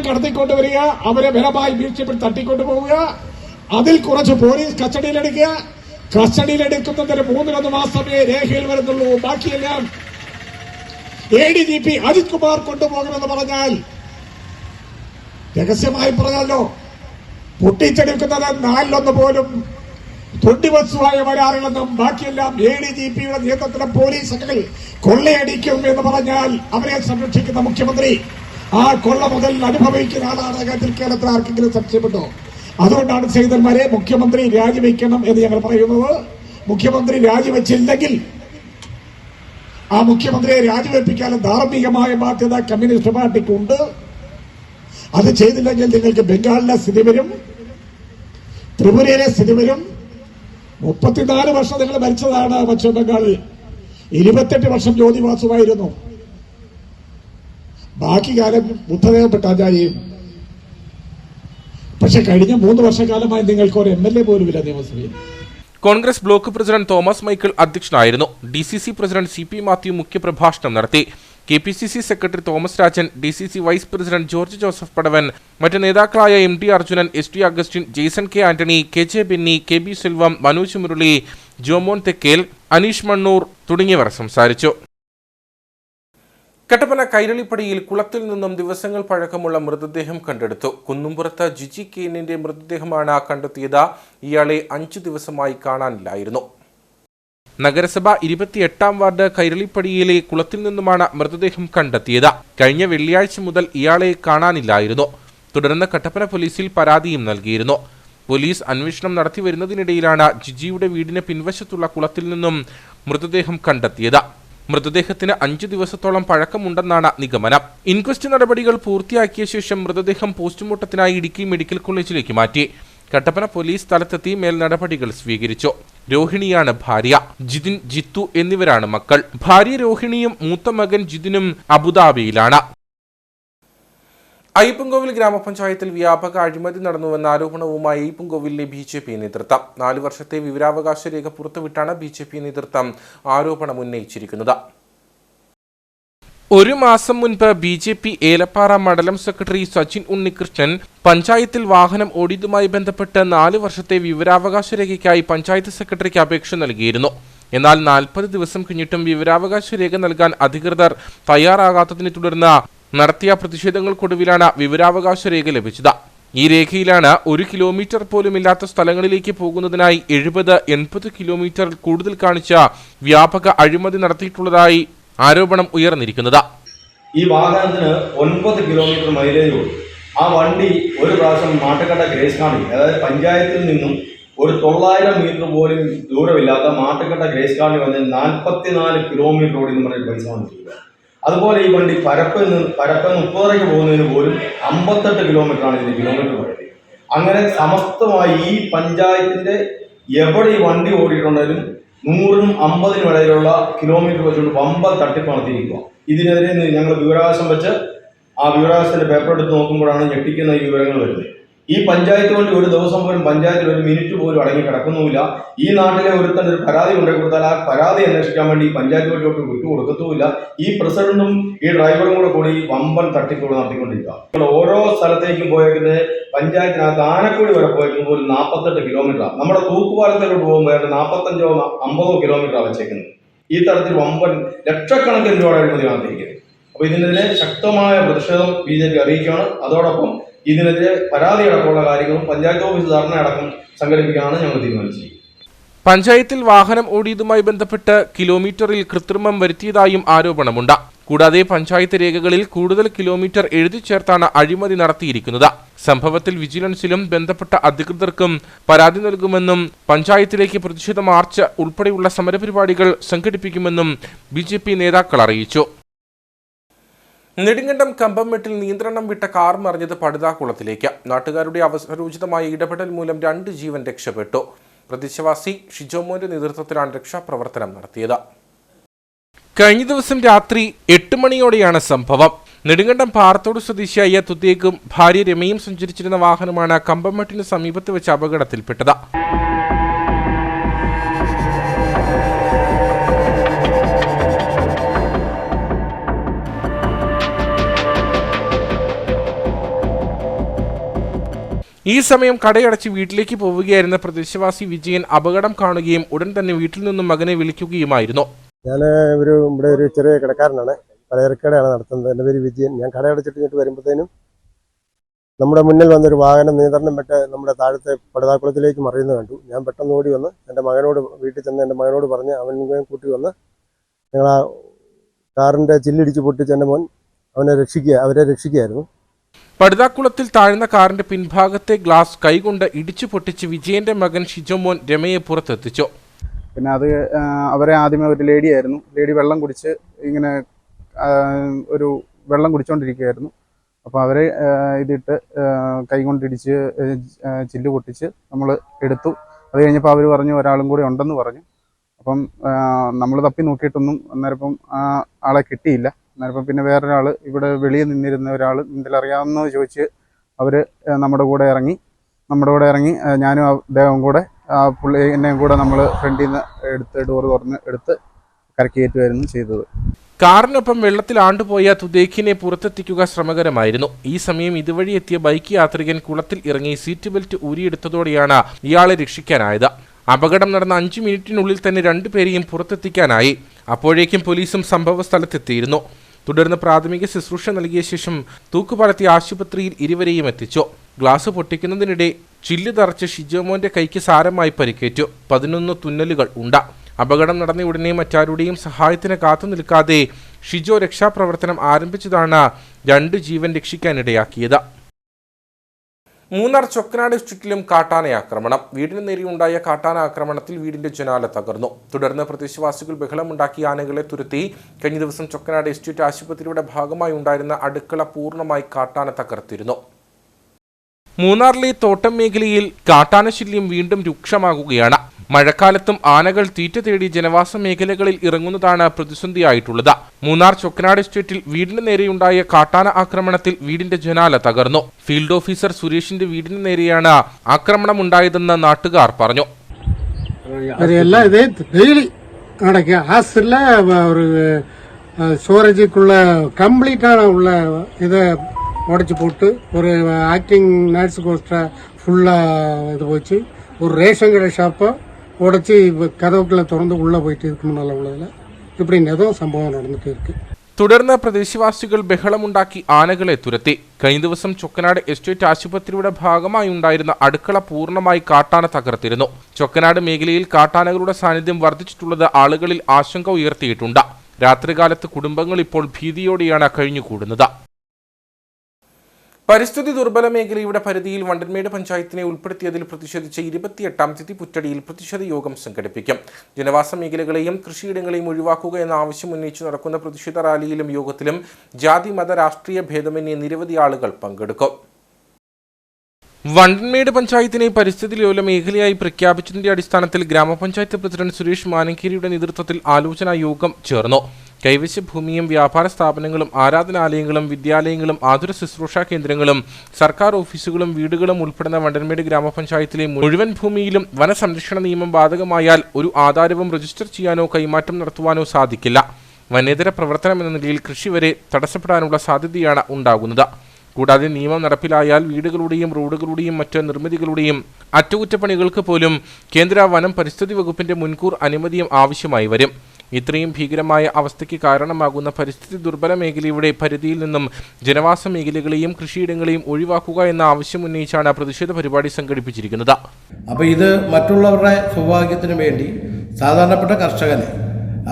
കടത്തിക്കൊണ്ടുവരിക, അവരെ ബലമായി ഭീഷണിപ്പെടുത്തി തട്ടിക്കൊണ്ടുപോവുക, അതിൽ കുറച്ച് പോലീസ് കസ്റ്റഡിയിലെടുക്കുക, കസ്റ്റഡിയിലെടുക്കുന്നതിന് 3 മാസമേ രേഖയിൽ വരുന്നുള്ളൂ. ബാക്കിയെല്ലാം ADGP അജിത് കുമാർ കൊണ്ടുപോകണമെന്ന് പറഞ്ഞാൽ, രഹസ്യമായി പറഞ്ഞല്ലോ, പൊട്ടിച്ചെടുക്കുന്നത് 4-1 പോലും തൊണ്ടിവസ്തുവായി വരാറില്ലെന്നും ബാക്കിയെല്ലാം ADGP-യുടെ നേതൃത്വത്തിലെ പോലീസുകൾ കൊള്ളയടിക്കും എന്ന് പറഞ്ഞാൽ അവരെ സംരക്ഷിക്കുന്ന മുഖ്യമന്ത്രി ആ കൊള്ള മുതൽ അനുഭവിക്കുന്ന ആളാണ്. കാര്യത്തിൽ കേരളത്തിൽ ആർക്കെങ്കിലും സംശയമുണ്ടോ? അതുകൊണ്ടാണ് സൈതന്മാരെ മുഖ്യമന്ത്രി രാജിവെക്കണം എന്ന് ഞങ്ങൾ പറയുന്നത്. മുഖ്യമന്ത്രി രാജിവെച്ചില്ലെങ്കിൽ ആ മുഖ്യമന്ത്രിയെ രാജിവെപ്പിക്കാൻ ധാർമ്മികമായ ബാധ്യത കമ്മ്യൂണിസ്റ്റ് പാർട്ടിക്കുണ്ട്. അത് ചെയ്തില്ലെങ്കിൽ നിങ്ങൾക്ക് ബംഗാളിലെ സ്ഥിതി വരും, ത്രിപുരയിലെ സ്ഥിതി വരും. 34 വർഷം നിങ്ങൾ ഭരിച്ചതാണ് പശ്ചിമ ബംഗാളിൽ. 28 വർഷം ജ്യോതിവാസുവായിരുന്നു. ബാക്കി കാലം ബുദ്ധദേവ ഭട്ടാചാര്യയും. പക്ഷെ കഴിഞ്ഞ 3 വർഷക്കാലമായി നിങ്ങൾക്ക് ഒരു MLA പോലുമില്ല നിയമസഭയിൽ. കോൺഗ്രസ് ബ്ലോക്ക് പ്രസിഡന്റ് തോമസ് മൈക്കിൾ അധ്യക്ഷനായിരുന്നു. DCC പ്രസിഡന്റ് CP മാത്യു മുഖ്യപ്രഭാഷണം നടത്തി. KPCC secretary Thomas Rajan, DCC vice president George Joseph Padavan, മറ്റ് നേതാക്കളായ MD Arjunan, ST Augustine, Jaison K Antony, KJ Benny, KB Selvam, Manoj Murali, Jomon Thekkel, Aneesh Mannoor തുടങ്ങിയവർ സംസാരിച്ചു. കട്ടപ്പന കൈരളിപ്പടിയിൽ കുളത്തിൽ നിന്നും ദിവസങ്ങൾ പഴക്കമുള്ള മൃതദേഹം കണ്ടെടുത്തു. കുന്നുംപുറത്ത് ജിജി കെയിനിന്റെ മൃതദേഹമാണ് കണ്ടെത്തിയത്. ഇയാളെ 5 ദിവസമായി കാണാനില്ലായിരുന്നു. നഗരസഭ 28-ാം വാർഡ് കൈരളിപ്പടിയിലെ കുളത്തിൽ നിന്നുമാണ് മൃതദേഹം കണ്ടെത്തിയത്. കഴിഞ്ഞ വെള്ളിയാഴ്ച മുതൽ ഇയാളെ കാണാനില്ലായിരുന്നു. തുടർന്ന് കട്ടപ്പന പോലീസിൽ പരാതിയും നൽകിയിരുന്നു. പോലീസ് അന്വേഷണം നടത്തിവരുന്നതിനിടയിലാണ് ജിജിയുടെ വീടിന് പിൻവശത്തുള്ള കുളത്തിൽ നിന്നും മൃതദേഹം കണ്ടെത്തിയത്. മൃതദേഹത്തിന് 5 ദിവസത്തോളം പഴക്കമുണ്ടെന്നാണ് നിഗമനം. ഇൻക്വസ്റ്റ് നടപടികൾ പൂർത്തിയാക്കിയ ശേഷം മൃതദേഹം പോസ്റ്റ്മോർട്ടത്തിനായി ഇടുക്കി മെഡിക്കൽ കോളേജിലേക്ക് മാറ്റി. കട്ടപ്പന പോലീസ് സ്ഥലത്തെത്തി മേൽ നടപടികൾ സ്വീകരിച്ചു. രോഹിണിയാണ് ഭാര്യ. ജിതിൻ, ജിത്തു എന്നിവരാണ് മക്കൾ. ഭാര്യ രോഹിണിയും മൂത്ത മകൻ ജിതിനും അബുദാബിയിലാണ്. അയ്യപ്പൻകോവിൽ ഗ്രാമപഞ്ചായത്തിൽ വ്യാപക അഴിമതി നടന്നുവെന്ന ആരോപണവുമായി അയ്യപ്പൻകോവിലിലെ BJP നേതൃത്വം. 4 വർഷത്തെ വിവരാവകാശ രേഖ പുറത്തുവിട്ടാണ് BJP നേതൃത്വം ആരോപണം ഉന്നയിച്ചിരിക്കുന്നത്. 1 മാസം മുൻപ് BJP ഏലപ്പാറ മണ്ഡലം സെക്രട്ടറി സച്ചിൻ ഉണ്ണികൃഷ്ണൻ പഞ്ചായത്തിൽ വാഹനം ഓടിയതുമായി ബന്ധപ്പെട്ട് 4 വർഷത്തെ വിവരാവകാശ രേഖയ്ക്കായി പഞ്ചായത്ത് സെക്രട്ടറിക്ക് അപേക്ഷ നൽകിയിരുന്നു. എന്നാൽ 40 ദിവസം കഴിഞ്ഞിട്ടും വിവരാവകാശ രേഖ നൽകാൻ അധികൃതർ തയ്യാറാകാത്തതിനെ തുടർന്ന് നടത്തിയ പ്രതിഷേധങ്ങൾക്കൊടുവിലാണ് വിവരാവകാശ രേഖ ലഭിച്ചത്. ഈ രേഖയിലാണ് 1 കിലോമീറ്റർ പോലും ഇല്ലാത്ത സ്ഥലങ്ങളിലേക്ക് പോകുന്നതിനായി 70-80 കിലോമീറ്റർ കൂടുതൽ കാണിച്ച വ്യാപക അഴിമതി നടത്തിയിട്ടുള്ളതായി ആരോപണം ഉയർന്നിരിക്കുന്നത്. ഈ വാഹനത്തിന് 9 കിലോമീറ്റർ മൈലേജ് ഉള്ളൂ. ആ വണ്ടി ഒരു പ്രാവശ്യം മാട്ടുക്കട്ട ഗ്രേസ് കാർണിൽ, അതായത് പഞ്ചായത്തിൽ നിന്നും ഒരു 900 മീറ്റർ പോലും ദൂരമില്ലാത്ത മാട്ടുക്കട്ട ഗ്രേസ് കാർണിൽ വന്ന് 44 കിലോമീറ്റർ ഓടി എന്ന് പറഞ്ഞ പൈസ വാങ്ങിച്ചിരിക്കുക. അതുപോലെ ഈ വണ്ടി പരപ്പെന്ന് 30 പോകുന്നതിന് പോലും 58 കിലോമീറ്ററാണ് ഇതിന് കിലോമീറ്റർ പറയുന്നത്. അങ്ങനെ സമസ്തമായി ഈ പഞ്ചായത്തിന്റെ എവിടെ ഈ വണ്ടി ഓടിയിട്ടുണ്ടെങ്കിലും 100-നും 50-നും ഇടയിലുള്ള കിലോമീറ്റർ വെച്ചുകൊണ്ട് വമ്പൻ തട്ടിപ്പ് നടത്തിയിരിക്കുക. ഇതിനെതിരെ ഞങ്ങൾ വിവരാവകാശം വെച്ച് ആ വിവരാവകാശത്തിന്റെ പേപ്പർ എടുത്ത് നോക്കുമ്പോഴാണ് ഞെട്ടിക്കുന്ന ഈ വിവരങ്ങൾ വരുന്നത്. ഈ പഞ്ചായത്ത് കൊണ്ട് ഒരു ദിവസം പോലും പഞ്ചായത്തിൽ 1 മിനിറ്റ് പോലും അടങ്ങി കിടക്കുന്നുമില്ല. ഈ നാട്ടിലെ ഒരുത്തൻ ഒരു പരാതി കൊണ്ടു കൊടുത്താൽ ആ പരാതി അന്വേഷിക്കാൻ വേണ്ടി ഈ പഞ്ചായത്ത് വഴിയോട്ട് വിട്ടുകൊടുക്കത്തുമില്ല. ഈ പ്രസിഡന്റും ഈ ഡ്രൈവറും കൂടി വമ്പൻ തട്ടിപ്പുകൾ നടത്തിക്കൊണ്ടിരിക്കുക. ഓരോ സ്ഥലത്തേക്കും പോയേക്കുന്നത് പഞ്ചായത്തിനകത്ത് ആനക്കുഴി വരെ പോയേക്കുന്നത് പോലും 48 കിലോമീറ്ററാണ്. നമ്മുടെ തൂക്കുപാലത്തിലോട്ട് പോകുമ്പോൾ 45-50 കിലോമീറ്ററാണ് വെച്ചേക്കുന്നത്. ഈ തരത്തിൽ വമ്പൻ ലക്ഷക്കണക്കിന് രൂപയുടെ അഴിമതി നടത്തിയിരിക്കുന്നത്. അപ്പോൾ ഇതിനെതിരെ ശക്തമായ പ്രതിഷേധം BJP അറിയിക്കുകയാണ്. അതോടൊപ്പം ഇതിനെതിരെ പരാതി അടക്കമുള്ള കാര്യങ്ങളും പഞ്ചായത്ത് ഓഫീസ് ധർണ അടക്കം സംഘടിപ്പിക്കാനാണ് ഞങ്ങൾ തീരുമാനിച്ചത്. പഞ്ചായത്തിൽ വാഹനം ഓടിയതുമായി ബന്ധപ്പെട്ട് കിലോമീറ്ററിൽ കൃത്രിമം വരുത്തിയതായും ആരോപണമുണ്ട്. കൂടാതെ പഞ്ചായത്ത് രേഖകളിൽ കൂടുതൽ കിലോമീറ്റർ എഴുതി ചേർത്താണ് അഴിമതി നടത്തിയിരിക്കുന്നത്. സംഭവത്തിൽ വിജിലൻസിലും ബന്ധപ്പെട്ട അധികൃതർക്കും പരാതി നൽകുമെന്നും പഞ്ചായത്തിലേക്ക് പ്രതിഷേധ മാർച്ച് ഉൾപ്പെടെയുള്ള സമരപരിപാടികൾ സംഘടിപ്പിക്കുമെന്നും BJP നേതാക്കൾ അറിയിച്ചു. നെടുങ്കണ്ടം കമ്പംമെട്ടിൽ നിയന്ത്രണം വിട്ട കാർ മറിഞ്ഞത് പടുതാക്കുളത്തിലേക്ക്. നാട്ടുകാരുടെ അവസരോചിതമായ ഇടപെടൽ മൂലം 2 ജീവൻ രക്ഷപ്പെട്ടു. പ്രദേശവാസി ഷിജോമോന്റെ നേതൃത്വത്തിലാണ് രക്ഷാപ്രവർത്തനം നടത്തിയത്. കഴിഞ്ഞ ദിവസം രാത്രി 8 മണിയോടെയാണ് സംഭവം. നെടുങ്കണ്ടം പാറത്തോട് സ്വദേശിയായ തുതേക്കും ഭാര്യ രമയും സഞ്ചരിച്ചിരുന്ന വാഹനമാണ് കമ്പംമെട്ടിന് സമീപത്ത് വെച്ച് അപകടത്തിൽപ്പെട്ടത്. ഈ സമയം കടയടച്ച് വീട്ടിലേക്ക് പോവുകയായിരുന്ന പ്രദേശവാസി വിജയൻ അപകടം കാണുകയും ഉടൻ തന്നെ വീട്ടിൽ നിന്നും മകനെ വിളിക്കുകയുമായിരുന്നു. ഞാൻ ഇവിടെ ഒരു ചെറിയ കടക്കാരനാണ്, പലചരക്കടയാണ് നടത്തുന്നത്. എൻ്റെ പേര് വിജയൻ. ഞാൻ കടയടച്ചിട്ട് ഇങ്ങോട്ട് വരുമ്പോഴത്തേനും നമ്മുടെ മുന്നിൽ വന്നൊരു വാഹനം നിയന്ത്രണം വിട്ട് നമ്മുടെ താഴത്തെ പടുതാക്കുളത്തിലേക്ക് മറിയുന്നത് കണ്ടു. ഞാൻ പെട്ടെന്ന് ഓടി വന്ന് എൻ്റെ മകനോട് വീട്ടിൽ ചെന്ന് എൻ്റെ മകനോട് പറഞ്ഞ് അവനെ കൂട്ടി വന്ന് ഞങ്ങൾ ആ കാറിൻ്റെ ചില്ലിടിച്ച് പൊട്ടിച്ച് എൻ്റെ മോൻ അവരെ രക്ഷിക്കുകയായിരുന്നു. പടുതാക്കുളത്തിൽ താഴ്ന്ന കാറിന്റെ പിൻഭാഗത്തെ ഗ്ലാസ് കൈകൊണ്ട് ഇടിച്ചു പൊട്ടിച്ച് വിജയന്റെ മകൻ ഷിജോമോൻ രമയെ പുറത്തെത്തിച്ചു. പിന്നെ അത് അവരെ ആദ്യമേ ഒരു ലേഡിയായിരുന്നു. ലേഡി വെള്ളം കുടിച്ച് ഇങ്ങനെ ഒരു വെള്ളം കുടിച്ചുകൊണ്ടിരിക്കുകയായിരുന്നു. അപ്പോൾ അവരെ ഇതിട്ട് കൈകൊണ്ടിടിച്ച് ചില്ല് പൊട്ടിച്ച് നമ്മൾ എടുത്തു. അത് കഴിഞ്ഞപ്പോൾ അവർ പറഞ്ഞു ഒരാളും കൂടി ഉണ്ടെന്ന് പറഞ്ഞു. അപ്പം നമ്മൾ തപ്പി നോക്കിയിട്ടൊന്നും അന്നേരം ആളെ കിട്ടിയില്ല. അന്നേരം പിന്നെ വേറൊരാൾ ഇവിടെ വെളിയിൽ നിന്നിരുന്ന ഒരാൾ നീന്തലറിയാമെന്ന് ചോദിച്ച് അവർ നമ്മുടെ കൂടെ ഇറങ്ങി ഞാനും അദ്ദേഹം കൂടെ പുള്ളി എന്നെയും കൂടെ നമ്മൾ ഫ്രണ്ടിൽ നിന്ന് ഡോർ തുറന്ന് എടുത്ത് കരക്കയറ്റുമായിരുന്നു ചെയ്തത്. കാറിനൊപ്പം വെള്ളത്തിൽ ആണ്ടുപോയ തുദേഖിനെ പുറത്തെത്തിക്കുക ശ്രമകരമായിരുന്നു. ഈ സമയം ഇതുവഴി എത്തിയ ബൈക്ക് യാത്രികൻ കുളത്തിൽ ഇറങ്ങി സീറ്റ് ബെൽറ്റ് ഊരിയെടുത്തതോടെയാണ് ഇയാളെ രക്ഷിക്കാനായത്. അപകടം നടന്ന 5 മിനിറ്റിനുള്ളിൽ തന്നെ 2 പേരെയും പുറത്തെത്തിക്കാനായി. അപ്പോഴേക്കും പോലീസും സംഭവ സ്ഥലത്തെത്തിയിരുന്നു. തുടർന്ന് പ്രാഥമിക ശുശ്രൂഷ നൽകിയ ശേഷം തൂക്കുപാലത്തി ആശുപത്രിയിൽ ഇരുവരെയും എത്തിച്ചു. ഗ്ലാസ് പൊട്ടിക്കുന്നതിനിടെ ചില്ല് തറച്ച് ഷിജോമോന്റെ കൈക്ക് സാരമായി പരിക്കേറ്റു. 11 തുന്നലുകൾ ഉണ്ട്. അപകടം നടന്ന ഉടനെ മറ്റാരുടെയും സഹായത്തിന് കാത്തു നിൽക്കാതെ ഷിജോ രക്ഷാപ്രവർത്തനം ആരംഭിച്ചതാണ് 2 ജീവൻ രക്ഷിക്കാനിടയാക്കിയത്. മൂന്നാർ ചൊക്കനാട് സ്ട്രീറ്റിലും കാട്ടാനയാക്രമണം. വീടിന് നേരെയുണ്ടായ കാട്ടാന ആക്രമണത്തിൽ വീടിന്റെ ജനാല തകർന്നു. തുടർന്ന് പ്രദേശവാസികൾ ബഹളമുണ്ടാക്കി ആനകളെ തുരത്തി. കഴിഞ്ഞ ദിവസം ചൊക്കനാട് എസ്റ്റേറ്റ് ആശുപത്രിയുടെ ഭാഗമായി ഉണ്ടായിരുന്ന അടുക്കള പൂർണ്ണമായി കാട്ടാന തകർത്തിരുന്നു. മൂന്നാറിലെ തോട്ടം മേഖലയിൽ കാട്ടാനശല്യം വീണ്ടും രൂക്ഷമാകുകയാണ്. മഴക്കാലത്തും ആനകൾ തീറ്റ തേടി ജനവാസ മേഖലകളിൽ ഇറങ്ങുന്നതാണ് പ്രതിസന്ധിയായിട്ടുള്ളത്. മൂന്നാർ ചൊക്കനാട് എസ്റ്റേറ്റിൽ വീടിന് നേരെയുണ്ടായ കാട്ടാന ആക്രമണത്തിൽ വീടിന്റെ ജനാല തകർന്നു. ഫീൽഡ് ഓഫീസർ സുരേഷിന്റെ വീടിന് നേരെയാണ് ആക്രമണം ഉണ്ടായതെന്ന് നാട്ടുകാർ പറഞ്ഞു. உடைச்சு போட்டு ஒரு ஆக்டிங் நர்ஸ் கோஸ்டா ஃபுல்லா இது போச்சு. ஒரு ரேஷன் கடை ஷாப்பை உடைச்சி கதவுக்குள்ள திறந்து உள்ள போயிட்டு இருக்கு முன்னால உள்ளதுல இப்படி ஏதோ சம்பவம் நடந்துட்டு இருக்கு. തുടർന്ന് പ്രദേശവാസികൾ ബഹളമുണ്ടാക്കി ആനകളെ തുരത്തി. കഴിഞ്ഞ ദിവസം ചൊക്കനാട് എസ്റ്റേറ്റ് ആശുപത്രിയുടെ ഭാഗമായി ഉണ്ടായിരുന്ന അടുക്കള പൂർണ്ണമായി കാട്ടാന തകർത്തിരുന്നു. ചൊക്കനാട് മേഖലയിൽ കാട്ടാനകളുടെ സാന്നിധ്യം വർദ്ധിച്ചിട്ടുള്ളത് ആളുകളിൽ ആശങ്ക ഉയർത്തിയിട്ടുണ്ട്. രാത്രികാലത്ത് കുടുംബങ്ങൾ ഇപ്പോൾ ഭീതിയോടെയാണ് കഴിഞ്ഞുകൂടുന്നത്. പരിസ്ഥിതി ദുർബല മേഖലയുടെ പരിധിയിൽ വണ്ടൻമേട് പഞ്ചായത്തിനെ ഉൾപ്പെടുത്തിയതിൽ പ്രതിഷേധിച്ച് 28-ാം തീയതി പുറ്റടിയിൽ പ്രതിഷേധ യോഗം സംഘടിപ്പിക്കും. ജനവാസ മേഖലകളെയും കൃഷിയിടങ്ങളെയും ഒഴിവാക്കുക എന്ന ആവശ്യം ഉന്നയിച്ച് നടക്കുന്ന പ്രതിഷേധ റാലിയിലും യോഗത്തിലും ജാതി മത രാഷ്ട്രീയ ഭേദമന്യേ നിരവധി ആളുകൾ പങ്കെടുക്കും. വണ്ടൻമേട് പഞ്ചായത്തിനെ പരിസ്ഥിതി ലോല മേഖലയായി പ്രഖ്യാപിച്ചതിന്റെ അടിസ്ഥാനത്തിൽ ഗ്രാമപഞ്ചായത്ത് പ്രസിഡന്റ് സുരേഷ് മാനങ്കേരിയുടെ നേതൃത്വത്തിൽ ആലോചനാ യോഗം ചേർന്നു. കൈവശ ഭൂമിയും വ്യാപാര സ്ഥാപനങ്ങളും ആരാധനാലയങ്ങളും വിദ്യാലയങ്ങളും ആതുര ശുശ്രൂഷാ കേന്ദ്രങ്ങളും സർക്കാർ ഓഫീസുകളും വീടുകളും ഉൾപ്പെടുന്ന വണ്ടൻമേട് ഗ്രാമപഞ്ചായത്തിലെ മുഴുവൻ ഭൂമിയിലും വനസംരക്ഷണ നിയമം ബാധകമായാൽ ഒരു ആധാരവും രജിസ്റ്റർ ചെയ്യാനോ കൈമാറ്റം നടത്തുവാനോ സാധിക്കില്ല. വനേതര പ്രവർത്തനം എന്ന നിലയിൽ കൃഷി വരെ തടസ്സപ്പെടാനുള്ള സാധ്യതയാണ് ഉണ്ടാകുന്നത്. കൂടാതെ നിയമം നടപ്പിലായാൽ വീടുകളുടെയും റോഡുകളുടെയും മറ്റ് നിർമ്മിതികളുടെയും അറ്റകുറ്റപ്പണികൾക്ക് പോലും കേന്ദ്ര വനം പരിസ്ഥിതി വകുപ്പിന്റെ മുൻകൂർ അനുമതിയും ആവശ്യമായി വരും. ഇത്രയും ഭീകരമായ അവസ്ഥയ്ക്ക് കാരണമാകുന്ന പരിസ്ഥിതി ദുർബല മേഖലയുടെ പരിധിയിൽ നിന്നും ജനവാസ മേഖലകളെയും കൃഷിയിടങ്ങളെയും ഒഴിവാക്കുക എന്ന ആവശ്യം ഉന്നയിച്ചാണ് പ്രതിഷേധ പരിപാടി സംഘടിപ്പിച്ചിരിക്കുന്നത്. അപ്പോൾ ഇത് മറ്റുള്ളവരുടെ സൗഭാഗ്യത്തിന് വേണ്ടി സാധാരണപ്പെട്ട കർഷകനെ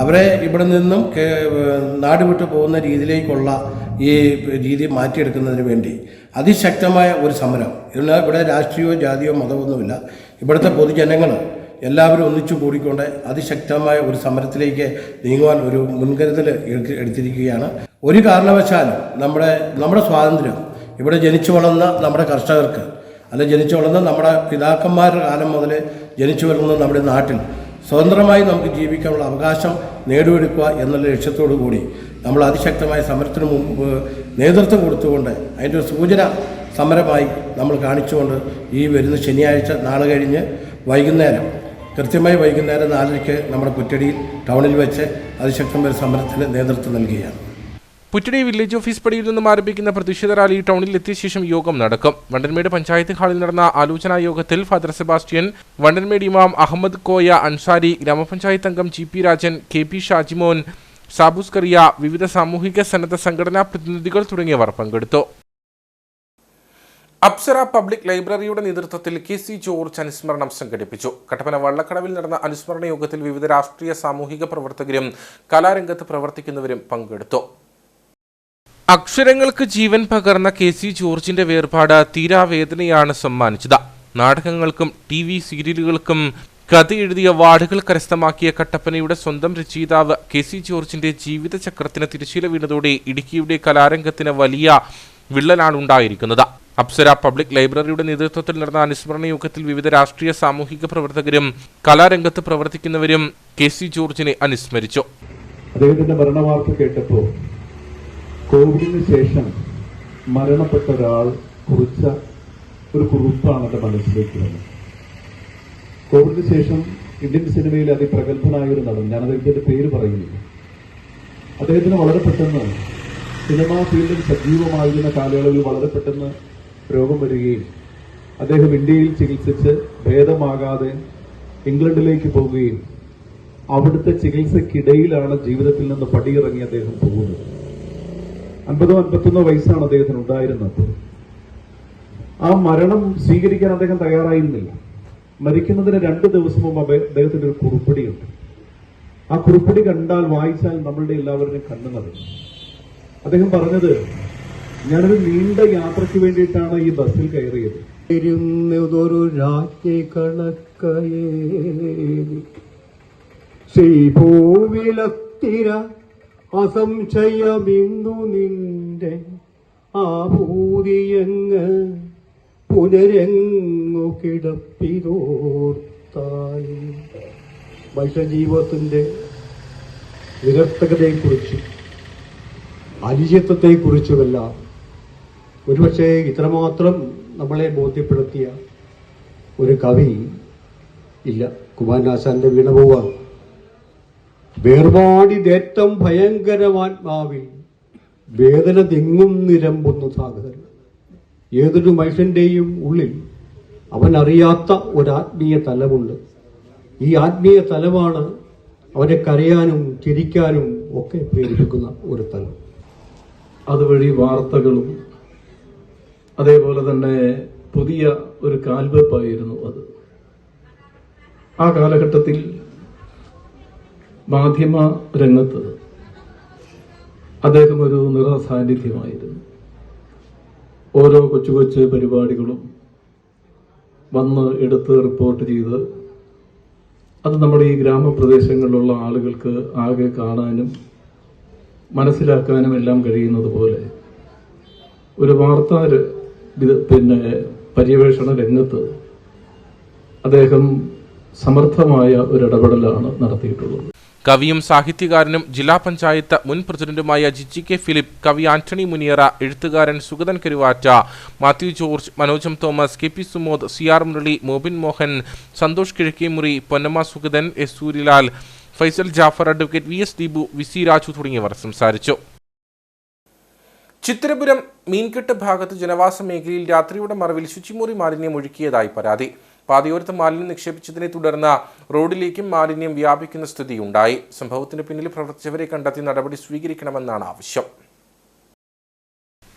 അവരെ ഇവിടെ നിന്നും നാട് വിട്ടു പോകുന്ന രീതിയിലേക്കുള്ള ഈ രീതി മാറ്റിയെടുക്കുന്നതിന് വേണ്ടി അതിശക്തമായ ഒരു സമരം. ഇവിടെ രാഷ്ട്രീയമോ ജാതിയോ മതമൊന്നുമില്ല. ഇവിടുത്തെ പൊതുജനങ്ങൾ എല്ലാവരും ഒന്നിച്ചു കൂടിക്കൊണ്ട് അതിശക്തമായ ഒരു സമരത്തിലേക്ക് നീങ്ങുവാൻ ഒരു മുൻകരുതൽ എടുത്തിരിക്കുകയാണ്. ഒരു കാരണവശാലും നമ്മുടെ സ്വാതന്ത്ര്യം ഇവിടെ ജനിച്ചു വളർന്ന നമ്മുടെ കർഷകർക്ക്, അല്ല ജനിച്ചു വളർന്ന നമ്മുടെ പിതാക്കന്മാരുടെ കാലം മുതൽ ജനിച്ചു വളർന്ന നമ്മുടെ നാട്ടിൽ സ്വതന്ത്രമായി നമുക്ക് ജീവിക്കാനുള്ള അവകാശം നേടിയെടുക്കുക എന്നുള്ള ലക്ഷ്യത്തോടു കൂടി നമ്മൾ അതിശക്തമായ സമരത്തിന് മുമ്പ് നേതൃത്വം കൊടുത്തുകൊണ്ട് അതിൻ്റെ ഒരു സൂചന സമരമായി നമ്മൾ കാണിച്ചുകൊണ്ട് ഈ വരുന്ന ശനിയാഴ്ച നാളെ കഴിഞ്ഞ് കൃത്യമായി വൈകുന്നേരം 4:00 നമ്മുടെ പുറ്റടിയിൽ ടൗണിൽ വെച്ച് അതിശക്തമായ സമരത്തിന് നേതൃത്വം നൽകുകയാണ്. പുറ്റടി വില്ലേജ് ഓഫീസ് പടിയിൽ നിന്നും ആരംഭിക്കുന്ന പ്രതിഷേധ റാലി ടൗണിൽ എത്തിയ ശേഷം യോഗം നടക്കും. വണ്ടൻമേട് പഞ്ചായത്ത് ഹാളിൽ നടന്ന ആലോചനാ യോഗത്തിൽ ഫാദർ സെബാസ്റ്റ്യൻ, വണ്ടൻമേട് ഇമാം അഹമ്മദ് കോയ അൻസാരി, ഗ്രാമപഞ്ചായത്ത് അംഗം GP രാജൻ, KP ഷാജിമോൻ, സാബൂസ് കറിയ, വിവിധ സാമൂഹിക സന്നദ്ധ സംഘടനാ പ്രതിനിധികൾ തുടങ്ങിയവർ പങ്കെടുത്തു. അപ്സര പബ്ലിക് ലൈബ്രറിയുടെ നേതൃത്വത്തിൽ KC ജോർജ് അനുസ്മരണം സംഘടിപ്പിച്ചു. കട്ടപ്പന വള്ളക്കടവിൽ നടന്ന അനുസ്മരണ യോഗത്തിൽ വിവിധ രാഷ്ട്രീയ സാമൂഹിക പ്രവർത്തകരും കലാരംഗത്ത് പ്രവർത്തിക്കുന്നവരും പങ്കെടുത്തു. അക്ഷരങ്ങൾക്ക് ജീവൻ പകർന്ന KC ജോർജിന്റെ വേർപാട് തീരാവേദനയാണ് സമ്മാനിച്ചത്. നാടകങ്ങൾക്കും TV സീരിയലുകൾക്കും കഥ എഴുതിയ അവാർഡുകൾ കരസ്ഥമാക്കിയ കട്ടപ്പനയുടെ സ്വന്തം രചയിതാവ് KC ജോർജിന്റെ ജീവിതചക്രത്തിന് തിരശ്ശീല വീണതോടെ ഇടുക്കിയുടെ കലാരംഗത്തിന് വലിയ വിള്ളലാണ് ഉണ്ടായിരിക്കുന്നത്. അപ്സര പബ്ലിക് ലൈബ്രറിയുടെ നേതൃത്വത്തിൽ നടന്ന അനുസ്മരണ യോഗത്തിൽ വിവിധ രാഷ്ട്രീയ സാമൂഹിക പ്രവർത്തകരും കലാരംഗത്ത് പ്രവർത്തിക്കുന്നവരും KC ജോർജിനെ അനുസ്മരിച്ചു. അദ്ദേഹത്തിന്റെ മരണവാർത്ത കേട്ടപ്പോൾ കോവിഡിന് ശേഷം മരണപ്പെട്ട ഒരാൾ കുറിച്ച ഒരു കുറിപ്പാണ് എൻ്റെ മനസ്സിലേക്ക് വന്നത്. കോവിഡിന് ശേഷം ഇന്ത്യൻ സിനിമയിലെ അതിപ്രഗത്ഭനായ ഒരു നടൻ, ഞാൻ അദ്ദേഹത്തിന്റെ പേര് പറയുന്നില്ല, അദ്ദേഹത്തിന് വളരെ പെട്ടെന്ന് സിനിമാ ഫീൽഡിൽ സജീവമായിരുന്ന കാലയളവിൽ വളരെ പെട്ടെന്ന് രോഗം വരികയും അദ്ദേഹം ഇന്ത്യയിൽ ചികിത്സിച്ച് ഭേദമാകാതെ ഇംഗ്ലണ്ടിലേക്ക് പോവുകയും അവിടുത്തെ ചികിത്സക്കിടയിലാണ് ജീവിതത്തിൽ നിന്ന് പടിയിറങ്ങി അദ്ദേഹം പോകുന്നത്. 50-51 വയസ്സാണ് അദ്ദേഹത്തിന് ഉണ്ടായിരുന്നത്. ആ മരണം സ്വീകരിക്കാൻ അദ്ദേഹം തയ്യാറായിരുന്നില്ല. മരിക്കുന്നതിന് 2 ദിവസം മുമ്പ് അദ്ദേഹത്തിന്റെ ഒരു കുറിപ്പടിയുണ്ട്. ആ കുറിപ്പടി കണ്ടാൽ വായിച്ചാൽ നമ്മളുടെ എല്ലാവരുടെയും കണ്ണു നിറയും. അദ്ദേഹം പറഞ്ഞത്, ഞാനൊരു നീണ്ട യാത്രയ്ക്ക് വേണ്ടിയിട്ടാണ് ഈ ബസ്സിൽ കയറിയത്. ഇരുന്നതൊരു രാജ്ഞി കണക്കയേ ശ്രീഭൂവിലത്തിര അസംശയമിന്നു നിന്റെ ആഭൂതിയങ്ങ് പുനരങ്ങു കിടപ്പിതോർത്തായി. മനുഷ്യജീവിതത്തിന്റെ നിരർത്ഥകതയെക്കുറിച്ചും അനിശ്ചിതത്വത്തെക്കുറിച്ചുമെല്ലാം ഒരുപക്ഷെ ഇത്രമാത്രം നമ്മളെ ബോധ്യപ്പെടുത്തിയ ഒരു കവി ഇല്ല. കുമാരനാശാന്റെ വീണ പോവാണ്. വേർപാടിതേറ്റം ഭയങ്കരമാത്മാവിൽ വേദന തിങ്ങും നിരമ്പുന്ന സാഗരം. ഏതൊരു മനുഷ്യന്റെയും ഉള്ളിൽ അവൻ അറിയാത്ത ഒരാത്മീയ തലമുണ്ട്. ഈ ആത്മീയ തലമാണ് അവനെ കരയാനും ചിരിക്കാനും ഒക്കെ പ്രേരിപ്പിക്കുന്ന ഒരു തലം. അതുവഴി വാർത്തകളും അതേപോലെ തന്നെ പുതിയ ഒരു കാൽവെപ്പായിരുന്നു അത്. ആ കാലഘട്ടത്തിൽ മാധ്യമ രംഗത്ത് അദ്ദേഹം ഒരു നിറസാന്നിധ്യമായിരുന്നു. ഓരോ കൊച്ചു കൊച്ചു പരിപാടികളും വന്ന് എടുത്ത് റിപ്പോർട്ട് ചെയ്ത് അത് നമ്മുടെ ഈ ഗ്രാമപ്രദേശങ്ങളിലുള്ള ആളുകൾക്ക് ആകെ കാണാനും മനസ്സിലാക്കാനും എല്ലാം കഴിയുന്നത് പോലെ ഒരു വാർത്താ പര്യവേഷണ രംഗത്ത് അദ്ദേഹം സമർത്ഥമായ ഒരു ഇടപെടലാണ് നടത്തിയിട്ടുള്ളത്. കവിയും സാഹിത്യകാരനും ജില്ലാ പഞ്ചായത്ത് മുൻ പ്രസിഡന്റുമായ GK ഫിലിപ്പ്, കവി ആന്റണി മുനിയറ, എഴുത്തുകാരൻ Sugathan Karuvatta, Mathew George, Manojam Thomas, KP Sumod, CR Murali, Mobin Mohan, Santhosh Kizhakkemuri, Ponnamma Sugathan, S Suryalal, Faisal Jaffar, advocate VS Deepu, VC Raju തുടങ്ങിയവർ സംസാരിച്ചു. ചിത്തിരപുരം മീൻകെട്ട് ഭാഗത്ത് ജനവാസ മേഖലയിൽ രാത്രിയുടെ മറവിൽ ശുചിമുറി മാലിന്യം ഒഴുക്കിയതായി പരാതി. പാതയോരത്ത് മാലിന്യം നിക്ഷേപിച്ചതിനെ തുടർന്ന് റോഡിലേക്കും മാലിന്യം വ്യാപിക്കുന്ന സ്ഥിതിയുണ്ടായി. സംഭവത്തിന് പിന്നിൽ പ്രവർത്തിച്ചവരെ കണ്ടെത്തി നടപടി സ്വീകരിക്കണമെന്നാണ് ആവശ്യം.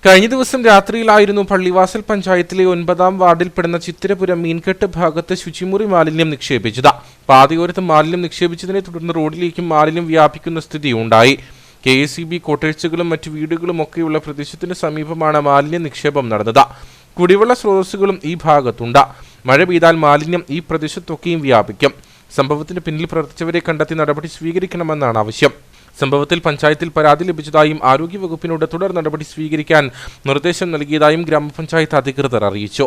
കഴിഞ്ഞ ദിവസം രാത്രിയിലായിരുന്നു പള്ളിവാസൽ പഞ്ചായത്തിലെ 9-ാം വാർഡിൽപ്പെടുന്ന ചിത്തിരപുരം മീൻകെട്ട് ഭാഗത്ത് ശുചിമുറി മാലിന്യം നിക്ഷേപിച്ചത്. പാതയോരത്ത് മാലിന്യം നിക്ഷേപിച്ചതിനെ തുടർന്ന് റോഡിലേക്കും മാലിന്യം വ്യാപിക്കുന്ന സ്ഥിതിയുണ്ടായി. KSEB കോട്ടേഴ്സുകളും മറ്റു വീടുകളും ഒക്കെയുള്ള പ്രദേശത്തിന് സമീപമാണ് മാലിന്യ നിക്ഷേപം നടന്നത്. കുടിവെള്ള സ്രോതസ്സുകളും ഈ ഭാഗത്തുണ്ട്. മഴ പെയ്താൽ മാലിന്യം ഈ പ്രദേശത്തൊക്കെയും വ്യാപിക്കും. സംഭവത്തിന് പിന്നിൽ പ്രവർത്തിച്ചവരെ കണ്ടെത്തി നടപടി സ്വീകരിക്കണമെന്നാണ് ആവശ്യം. സംഭവത്തിൽ പഞ്ചായത്തിൽ പരാതി ലഭിച്ചതായും ആരോഗ്യവകുപ്പിനോട് തുടർ നടപടി സ്വീകരിക്കാൻ നിർദ്ദേശം നൽകിയതായും ഗ്രാമപഞ്ചായത്ത് അധികൃതർ അറിയിച്ചു.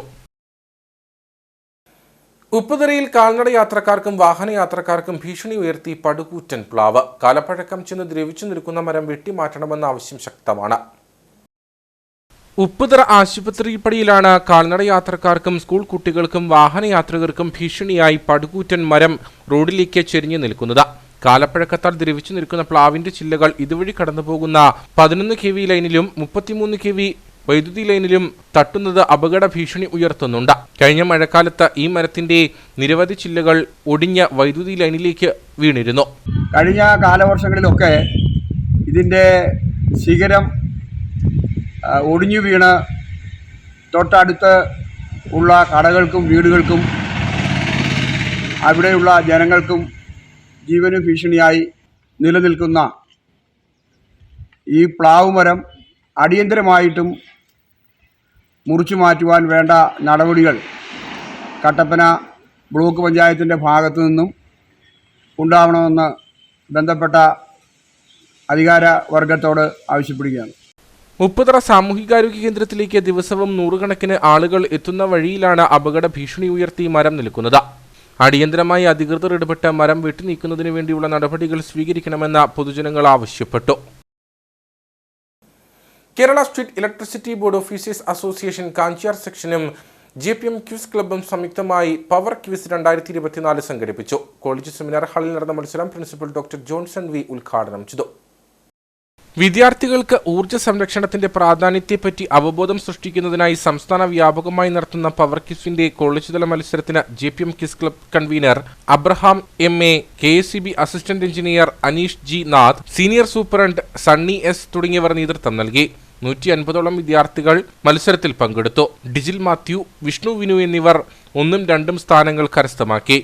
ഉപ്പുതറയിൽ കാൽനട യാത്രക്കാർക്കും വാഹനയാത്രക്കാർക്കും ഭീഷണി ഉയർത്തി പടുകൂറ്റൻ പ്ലാവ്. കാലപ്പഴക്കം ചെന്ന് ദ്രവിച്ചു നിൽക്കുന്ന മരം വെട്ടിമാറ്റണമെന്ന ആവശ്യം ശക്തമാണ്. ഉപ്പുതറ ആശുപത്രിപ്പടിയിലാണ് കാൽനട യാത്രക്കാർക്കും സ്കൂൾ കുട്ടികൾക്കും വാഹനയാത്രികർക്കും ഭീഷണിയായി പടുകൂറ്റൻ മരം റോഡിലേക്ക് ചെരിഞ്ഞു നിൽക്കുന്നത്. കാലപ്പഴക്കത്താൽ ദ്രവിച്ചു നിൽക്കുന്ന പ്ലാവിന്റെ ചില്ലകൾ ഇതുവഴി കടന്നുപോകുന്ന 11 kV ലൈനിലും 33 kV വൈദ്യുതി ലൈനിലും തട്ടുന്നത് അപകട ഭീഷണി ഉയർത്തുന്നുണ്ട്. കഴിഞ്ഞ മഴക്കാലത്ത് ഈ മരത്തിന്റെ നിരവധി ചില്ലകൾ ഒടിഞ്ഞ വൈദ്യുതി ലൈനിലേക്ക് വീണിരുന്നു. കഴിഞ്ഞ കാലവർഷങ്ങളിലൊക്കെ ഇതിൻ്റെ ശിഖരം ഒടിഞ്ഞു വീണ് തൊട്ടടുത്ത് ഉള്ള കടകൾക്കും വീടുകൾക്കും അവിടെയുള്ള ജനങ്ങൾക്കും ജീവന് ഭീഷണിയായി നിലനിൽക്കുന്ന ഈ പ്ലാവ് മരം അടിയന്തരമായിട്ടും മുറിച്ചു മാറ്റുവാൻ വേണ്ട നടപടികൾ കട്ടപ്പന ബ്ലോക്ക് പഞ്ചായത്തിൻ്റെ ഭാഗത്തു നിന്നും ഉണ്ടാവണമെന്ന് ബന്ധപ്പെട്ട അധികാര വർഗത്തോട് ആവശ്യപ്പെടുകയാണ്. ഉപ്പുതറ സാമൂഹികാരോഗ്യ കേന്ദ്രത്തിലേക്ക് ദിവസവും 100 കണക്കിന് ആളുകൾ എത്തുന്ന വഴിയിലാണ് അപകട ഭീഷണി ഉയർത്തി മരം നിൽക്കുന്നത്. അടിയന്തരമായി അധികൃതർ ഇടപെട്ട് മരം വെട്ടിനീക്കുന്നതിനു വേണ്ടിയുള്ള നടപടികൾ സ്വീകരിക്കണമെന്ന് പൊതുജനങ്ങൾ ആവശ്യപ്പെട്ടു. Kerala state electricity board officers association Kanchiyar സെക്ഷനും JPM ക്വിസ് ക്ലബ്ബും സംയുക്തമായി പവർ ക്വിസ് 2024 സംഘടിപ്പിച്ചു. കോളേജ് സെമിനാർ ഹാളിൽ നടന്ന മത്സരം പ്രിൻസിപ്പൽ ഡോക്ടർ ജോൺസൺ വി ഉദ്ഘാടനം ചെയ്തു. വിദ്യാർത്ഥികൾക്ക് ഊർജ്ജ സംരക്ഷണത്തിന്റെ പ്രാധാന്യത്തെപ്പറ്റി അവബോധം സൃഷ്ടിക്കുന്നതിനായി സംസ്ഥാന വ്യാപകമായി നടത്തുന്ന പവർ ക്വിസിന്റെ കോളേജ് തല മത്സരത്തിന് JPM quiz club convener Abraham MA, KSEB assistant engineer Aneesh G Nath, senior superintendent Sunny S തുടങ്ങിയവർ നേതൃത്വം നൽകി. 150ഓളം വിദ്യാർത്ഥികൾ മത്സരത്തിൽ പങ്കെടുത്തു. ഡിജിൽ മാത്യു, വിഷ്ണു വിനു എന്നിവർ 1ഉം 2ഉം സ്ഥാനങ്ങൾ കരസ്ഥമാക്കി.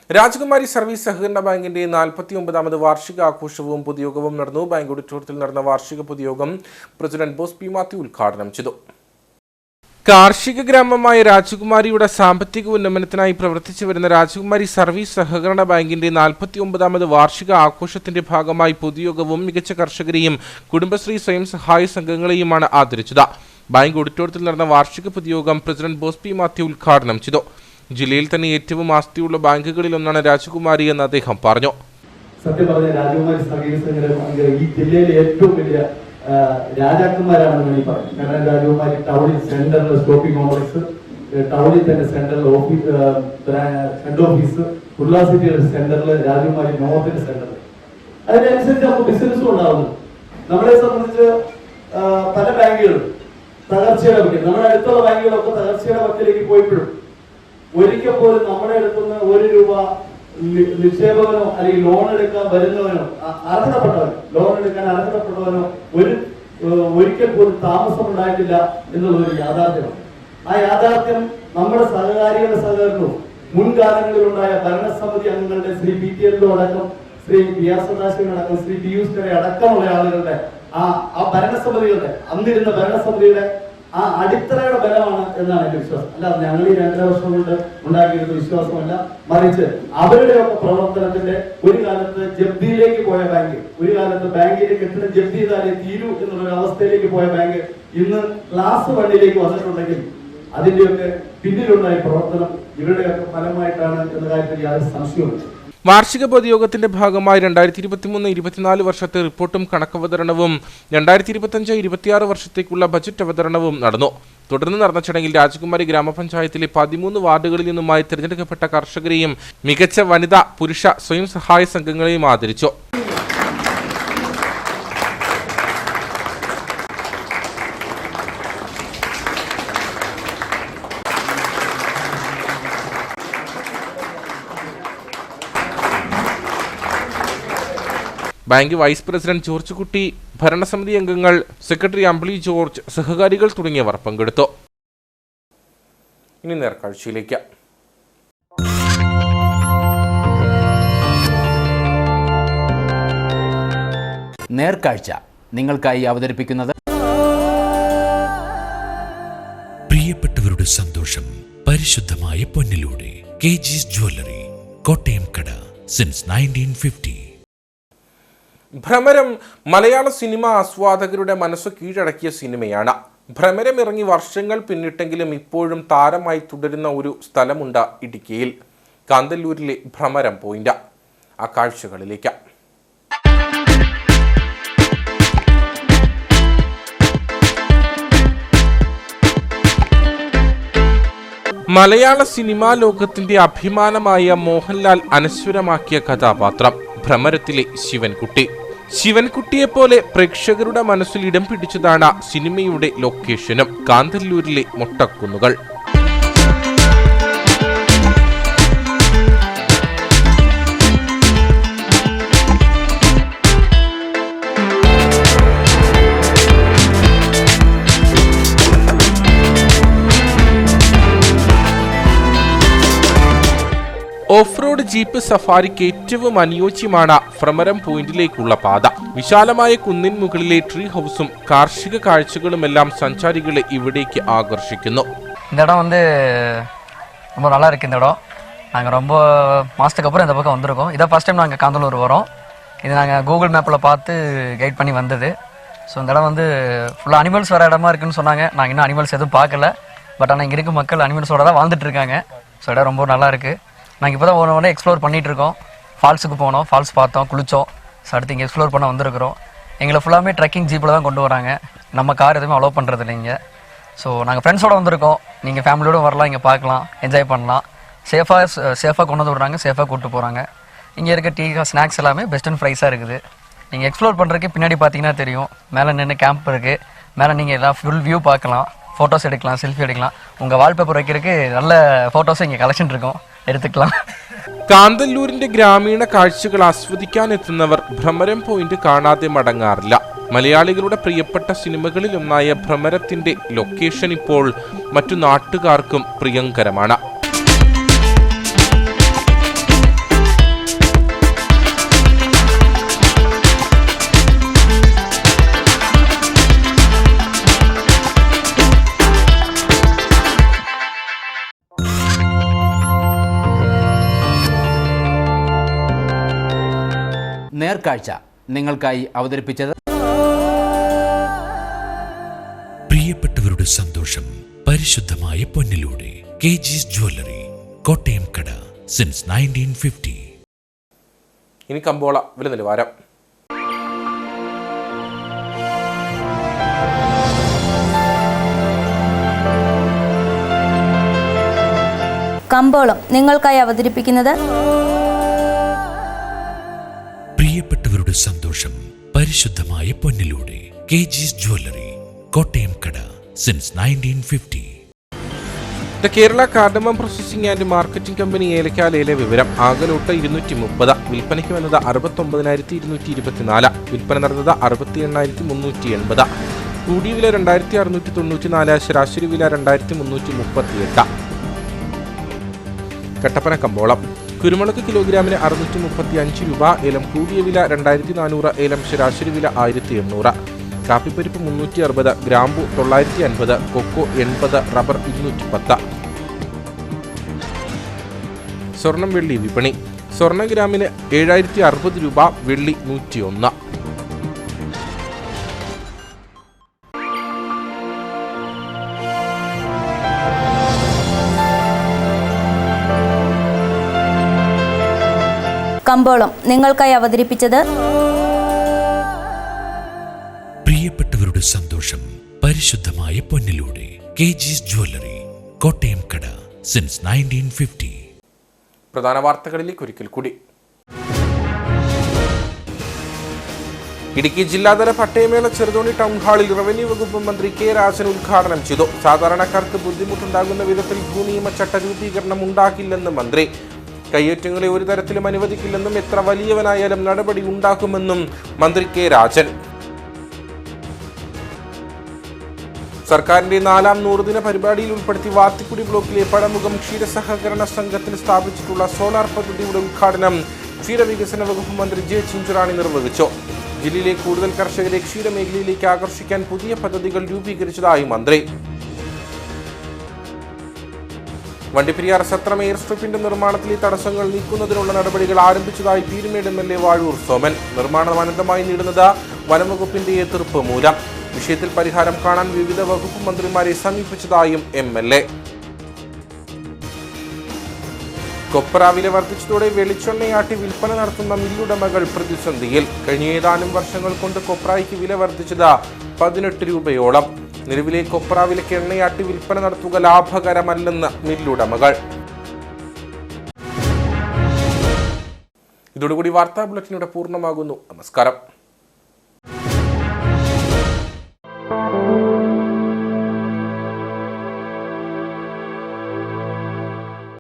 രാജകുമാരി സർവീസ് സഹകരണ ബാങ്കിന്റെ 49ാമത് വാർഷിക ആഘോഷവും പൊതുയോഗവും നടന്നു. ബാങ്ക് ഓഡിറ്റോറിയത്തിൽ നടന്ന വാർഷിക പൊതുയോഗം പ്രസിഡന്റ് ബോസ് പി മാത്യു ഉദ്ഘാടനം ചെയ്തു. കാർഷിക ഗ്രാമമായ രാജകുമാരിയുടെ സാമ്പത്തിക ഉന്നമനത്തിനായി പ്രവർത്തിച്ചു വരുന്ന രാജകുമാരി സർവീസ് സഹകരണ ബാങ്കിന്റെ 49ാമത് വാർഷിക ആഘോഷത്തിന്റെ ഭാഗമായി പൊതുയോഗവും മികച്ച കർഷകരെയും കുടുംബശ്രീ സ്വയം സഹായ സംഘങ്ങളെയുമാണ് ആദരിച്ചത്. ബാങ്ക് ഓഡിറ്റോറിയത്തിൽ നടന്ന വാർഷിക പൊതുയോഗം പ്രസിഡന്റ് ബോസ് പി മാത്യു ഉദ്ഘാടനം ചെയ്തു. ജില്ലയിൽ തന്നെ ഏറ്റവും ആസ്തിയുള്ള ബാങ്കുകളിൽ ഒന്നാണ് രാജകുമാരി എന്ന് അദ്ദേഹം പറഞ്ഞു. സത്യം പറഞ്ഞ രാജകുമാരി സർവീസ് സഹകരണ ബാങ്ക് ഈ ജില്ലയിലെ ഏറ്റവും വലിയ രാജാക്കന്മാരാണെന്ന് വേണമെങ്കിൽ പറയാം. കാരണം രാജകുമാരി ടൗണിൽ സെന്ററിൽ ഷോപ്പിംഗ് കോംപ്ലക്സ്, ടൗണിൽ തന്നെ സെന്ററിൽ ഹെഡ് ഓഫീസ്, ഉല്ലാസിറ്റിയുടെ സെന്ററിൽ, രാജകുമാരി നോർത്തിന്റെ സെന്ററിൽ. അതിനനുസരിച്ച് നമുക്ക് ബിസിനസ്സും ഉണ്ടാവുന്നു. നമ്മളെ സംബന്ധിച്ച് പല ബാങ്കുകളും തകർച്ചയുടെ വക്കിൽ, നമ്മുടെ അടുത്തുള്ള ബാങ്കുകളൊക്കെ തകർച്ചയുടെ വക്കിലേക്ക് പോയപ്പോഴും ഒരിക്കൽ പോലും നമ്മുടെ അടുത്തുനിന്ന് 1 രൂപ നിക്ഷേപകനോ അല്ലെങ്കിൽ ലോൺ എടുക്കാൻ വരുന്നവനോ ലോൺ എടുക്കാൻ അർഹതപ്പെട്ടവനോ ഒരിക്കൽ പോലും താമസം ഉണ്ടായിട്ടില്ല എന്നുള്ളൊരു യാഥാർത്ഥ്യമാണ്. ആ യാഥാർത്ഥ്യം നമ്മുടെ സഹകാരികളുടെ സഹകരണവും മുൻകാലങ്ങളിലുണ്ടായ ഭരണസമിതി അംഗങ്ങളുടെ ശ്രീ PTL അടക്കം, ശ്രീ PR സദാശിവനടക്കം, ശ്രീ PUS അടക്കമുള്ള ആളുകളുടെ ആ ഭരണസമിതികളുടെ അന്നിരുന്ന ഭരണസമിതിയുടെ ആ അടിത്തറയുടെ ബലമാണ് എന്നാണ് എന്റെ വിശ്വാസം. അല്ലാതെ ഞങ്ങൾ ഈ 2.5 വർഷം കൊണ്ട് ഉണ്ടാക്കിയിരുന്ന വിശ്വാസമല്ല, മറിച്ച് അവരുടെയൊക്കെ പ്രവർത്തനത്തിന്റെ ഒരു കാലത്ത് ജപ്തിയിലേക്ക് പോയ ബാങ്ക്, ഒരു കാലത്ത് ബാങ്കിന്റെ കെട്ടിടം ജപ്തി ചെയ്താലേ തീരൂ എന്നുള്ള അവസ്ഥയിലേക്ക് പോയ ബാങ്ക് ഇന്ന് ക്ലാസ് 1ലേക്ക് വന്നിട്ടുണ്ടെങ്കിൽ അതിന്റെയൊക്കെ പിന്നിലുണ്ടായ പ്രവർത്തനം ഇവരുടെയൊക്കെ ഫലമായിട്ടാണ് എന്ന കാര്യത്തിൽ യാതൊരു സംശയവുമില്ല. വാർഷിക പൊതുയോഗത്തിന്റെ ഭാഗമായി 2023-24 വർഷത്തെ റിപ്പോർട്ടും കണക്കവതരണവും 2025-26 വർഷത്തേക്കുള്ള ബജറ്റ് അവതരണവും നടന്നു. തുടർന്ന് നടന്ന ചടങ്ങിൽ രാജകുമാരി ഗ്രാമപഞ്ചായത്തിലെ 13 വാർഡുകളിൽ നിന്നുമായി തിരഞ്ഞെടുക്കപ്പെട്ട കർഷകരെയും മികച്ച വനിതാ പുരുഷ സ്വയം സഹായ സംഘങ്ങളെയും ആദരിച്ചു. ബാങ്ക് വൈസ് പ്രസിഡന്റ് ജോർജ് കുട്ടി, ഭരണസമിതി അംഗങ്ങൾ, സെക്രട്ടറി അമ്പിളി ജോർജ്, സഹകാരികൾ തുടങ്ങിയവർ പങ്കെടുത്തു. ഇനി നേർക്കാഴ്ചയിലേക്ക്. നേർക്കാഴ്ച നിങ്ങൾക്കായി അവതരിപ്പിക്കുന്നത് പ്രിയപ്പെട്ടവരുടെ സന്തോഷം പരിശുദ്ധമായ പൊന്നിലൂടെ കെജിസ് ജ്വല്ലറി, കോട്ടയം കട, സിൻസ് 1950. ഭ്രമരം മലയാള സിനിമ ആസ്വാദകരുടെ മനസ്സ് കീഴടക്കിയ സിനിമയാണ്. ഭ്രമരം ഇറങ്ങി വർഷങ്ങൾ പിന്നിട്ടെങ്കിലും ഇപ്പോഴും താരമായി തുടരുന്ന ഒരു സ്ഥലമുണ്ട് ഇടുക്കിയിൽ. കാന്തല്ലൂരിലെ ഭ്രമരം പോയിന്റ്. ആ കാഴ്ചകളിലേക്ക്. മലയാള സിനിമാ ലോകത്തിന്റെ അഭിമാനമായ മോഹൻലാൽ അനശ്വരമാക്കിയ കഥാപാത്രം ഭ്രമരത്തിലെ ശിവൻകുട്ടി. ശിവൻകുട്ടിയെപ്പോലെ പ്രേക്ഷകരുടെ മനസ്സിൽ ഇടം പിടിച്ചതാണ് സിനിമയുടെ ലൊക്കേഷനും കാന്തല്ലൂരിലെ മൊട്ടക്കുന്നുകൾ. ഓഫ് റോഡ് ജീപ്പ് സഫാരിക്ക് ഏറ്റവും അനുയോജ്യമാണ് ഭ്രമരം പോയിന്റിലേക്കുള്ള പാത. വിശാലമായ കുന്നിൻ മുകളിലെ ട്രീ ഹൗസും കാർഷിക കാഴ്ചകളുമെല്ലാം സഞ്ചാരികളെ ഇവിടേക്ക് ആകർഷിക്കുന്നു. இந்த இடம் வந்து ரொம்ப நல்லா இருக்குது. இந்த இடம் நாங்கள் ரொம்ப மாதத்துக்கு அப்புறம் இந்த பக்கம் வந்திருக்கோம். இதை ஃபஸ்ட் டைம் நாங்கள் காந்தலூர் வரோம். இது நாங்கள் கூகுள் மேப்பில் பார்த்து கைட் பண்ணி வந்தது. ஸோ இந்த இடம் வந்து ஃபுல்லாக அனிமல்ஸ் வர இடமா இருக்குன்னு சொன்னாங்க. நாங்கள் இன்னும் அனிமல்ஸ் எதுவும் பார்க்கல. பட் ஆனால் இங்கே இருக்க மக்கள் அனிமல்ஸோட தான் வாழ்ந்துட்டு இருக்காங்க. ஸோ இடம் ரொம்ப நல்லா இருக்குது. நாங்கள் இப்போ தான் ஒன்று எக்ஸ்ப்ளோர் பண்ணிகிட்டு இருக்கோம். ஃபால்ஸுக்கு போனோம், ஃபால்ஸ் பார்த்தோம், குளித்தோம். ஸோ அடுத்து இங்கே எக்ஸ்ப்ளோர் பண்ண வந்திருக்கிறோம். எங்களை ஃபுல்லாமே ட்ரெக்கிங் ஜீப்பில் தான் கொண்டு வராங்க. நம்ம கார் எதுவுமே அலோவ் பண்ணுறது இல்லைங்க. ஸோ நாங்கள் ஃப்ரெண்ட்ஸோடு வந்திருக்கோம். நீங்கள் ஃபேமிலியோடு வரலாம், இங்கே பார்க்கலாம், என்ஜாய் பண்ணலாம். சேஃபாக கொண்டு வந்து விடுறாங்க, சேஃபாக கூப்பிட்டு போகிறாங்க. இங்கே இருக்க டீ, ஸ்நாக்ஸ் எல்லாமே பெஸ்ட் அண்ட் ப்ரைஸாக இருக்குது. நீங்கள் எக்ஸ்ப்ளோர் பண்ணுறதுக்கு பின்னாடி பார்த்தீங்கன்னா தெரியும், மேலே நின்று கேம்ப் இருக்குது. மேலே நீங்கள் எல்லாம் ஃபுல் வியூ பார்க்கலாம், ஃபோட்டோஸ் எடுக்கலாம், செல்ஃபி எடுக்கலாம். உங்கள் வால்பேப்பர் வைக்கிறதுக்கு நல்ல ஃபோட்டோஸும் ഇങ്ങനെ കളക്ഷൻ இருக்கும், എടുത്തുக்கலாம். കാന്തല്ലൂരിന്റെ ഗ്രാമീണ കാഴ്ചകൾ ആസ്വദിക്കാനെത്തുന്നവർ ഭ്രമരം പോയിന്റ് കാണാതെ മടങ്ങാറില്ല. മലയാളികളുടെ പ്രിയപ്പെട്ട സിനിമകളിലൊന്നായ ഭ്രമരത്തിന്റെ ലൊക്കേഷൻ ഇപ്പോൾ മറ്റു നാട്ടുകാർക്കും പ്രിയങ്കരമാണ്. നേർക്കാഴ്ച നിങ്ങൾക്കായി അവതരിപ്പിച്ചത് പ്രിയപ്പെട്ടവരുടെ സന്തോഷം പരിശുദ്ധമായ പൊന്നിലൂടെ കെജിസ് ജ്വല്ലറി, കോട്ടയം കട, സിൻസ് 1950. ഇനി കമ്പോള വില നിലവാരം. കമ്പോളം നിങ്ങൾക്കായി അവതരിപ്പിക്കുന്നത് പ്രിയപ്പെട്ടവരുടെ സന്തോഷം പരിശുദ്ധമായ പൊന്നിലൂടെ കെജിസ് ജ്വല്ലറി, കോട്ടയം കട, since 1950. The Kerala cardamom processing and marketing company ഏലക്കാലയിലെ വിവരം. ആകലോട്ട് 230, വിൽപ്പനയ്ക്ക് വന്നത് 69,224, വിൽപ്പന നടന്നത് 68,380, കൂടിയ വില 2,694, ശരാശരി വില 2,338. കട്ടപ്പന കമ്പോളം. കുരുമുളക് കിലോഗ്രാമിന് 635 രൂപ, ഏലം കൂടിയ വില 2,400, ഏലം ശരാശരി വില 1,800. കാപ്പിപ്പരിപ്പ് 360, ഗ്രാമ്പു 950, കൊക്കോ 80, റബ്ബർ 210. സ്വർണം വെള്ളി വിപണി. സ്വർണ്ണ ഗ്രാമിന് 7,060 രൂപ, വെള്ളി 101. കമ്പോളം നിങ്ങൾക്കായി അവതരിപ്പിച്ചത് പ്രിയപ്പെട്ടവരുടെ സന്തോഷം പരിശുദ്ധമായ പൊന്നിലൂടെ കെജിസ് ജ്വല്ലറി, കോട്ടയം കട, സിൻസ് 1950. പ്രധാന വാർത്തകളിലേക്ക് ഒരിക്കൽ കൂടി. ഇടുക്കി ജില്ലാതല പട്ടയമേള ചെറുതോണി ടൗൺ ഹാളിൽ റവന്യൂ വകുപ്പ് മന്ത്രി കെ രാജൻ ഉദ്ഘാടനം ചെയ്തു. സാധാരണക്കാർക്ക് ബുദ്ധിമുട്ടുണ്ടാകുന്ന വിധത്തിൽ ഭൂനിയമ ചട്ട രൂപീകരണം ഉണ്ടാകില്ലെന്ന് മന്ത്രി. കയ്യേറ്റങ്ങളെ ഒരു തരത്തിലും അനുവദിക്കില്ലെന്നും എത്ര വലിയവനായാലും നടപടി ഉണ്ടാക്കുമെന്നും മന്ത്രി കെ രാജൻ. സർക്കാരിന്റെ 4ാം നൂറുദിന പരിപാടിയിൽ ഉൾപ്പെടുത്തി വാത്തിക്കുടി ബ്ലോക്കിലെ പഴമുഖം ക്ഷീരസഹകരണ സംഘത്തിൽ സ്ഥാപിച്ചിട്ടുള്ള സോളാർ പദ്ധതിയുടെ ഉദ്ഘാടനം ക്ഷീരവികസന വകുപ്പ് മന്ത്രി ജെ ചിഞ്ചുറാണി നിർവഹിച്ചു. ജില്ലയിലെ കൂടുതൽ കർഷകരെ ക്ഷീരമേഖലയിലേക്ക് ആകർഷിക്കാൻ പുതിയ പദ്ധതികൾ രൂപീകരിച്ചതായി മന്ത്രി. വണ്ടിപ്പെരിയാർ സത്രം എയർ സ്ട്രിപ്പിന്റെ നിർമ്മാണത്തിലെ തടസ്സങ്ങൾ നീക്കുന്നതിനുള്ള നടപടികൾ ആരംഭിച്ചതായി പീരുമേട് MLA വാഴൂർ സോമൻ. നിർമ്മാണം അനന്തമായി നീളുന്നത് വനംവകുപ്പിന്റെ എതിർപ്പ് മൂലം. വിഷയത്തിൽ പരിഹാരം കാണാൻ വിവിധ വകുപ്പ് മന്ത്രിമാരെ സമീപിച്ചതായും MLA. കൊപ്ര വില വർദ്ധിച്ചതോടെ വെളിച്ചെണ്ണയാട്ടി വിൽപ്പന നടത്തുന്ന മില്ലുടമകൾ പ്രതിസന്ധിയിൽ. കഴിഞ്ഞ ഏതാനും വർഷങ്ങൾ കൊണ്ട് കൊപ്രായ്ക്ക് വില വർദ്ധിച്ചത് 18 രൂപയോളം. നിലവിലെ കൊപ്ര വിലയ്ക്ക് എണ്ണയാട്ടി വിൽപ്പന നടത്തുക ലാഭകരമല്ലെന്ന് മില്ലുടമകൾ. ഇതോടുകൂടി വാർത്താ ബുള്ളറ്റിൻ ഇവിടെ പൂർണ്ണമാകുന്നു. നമസ്കാരം.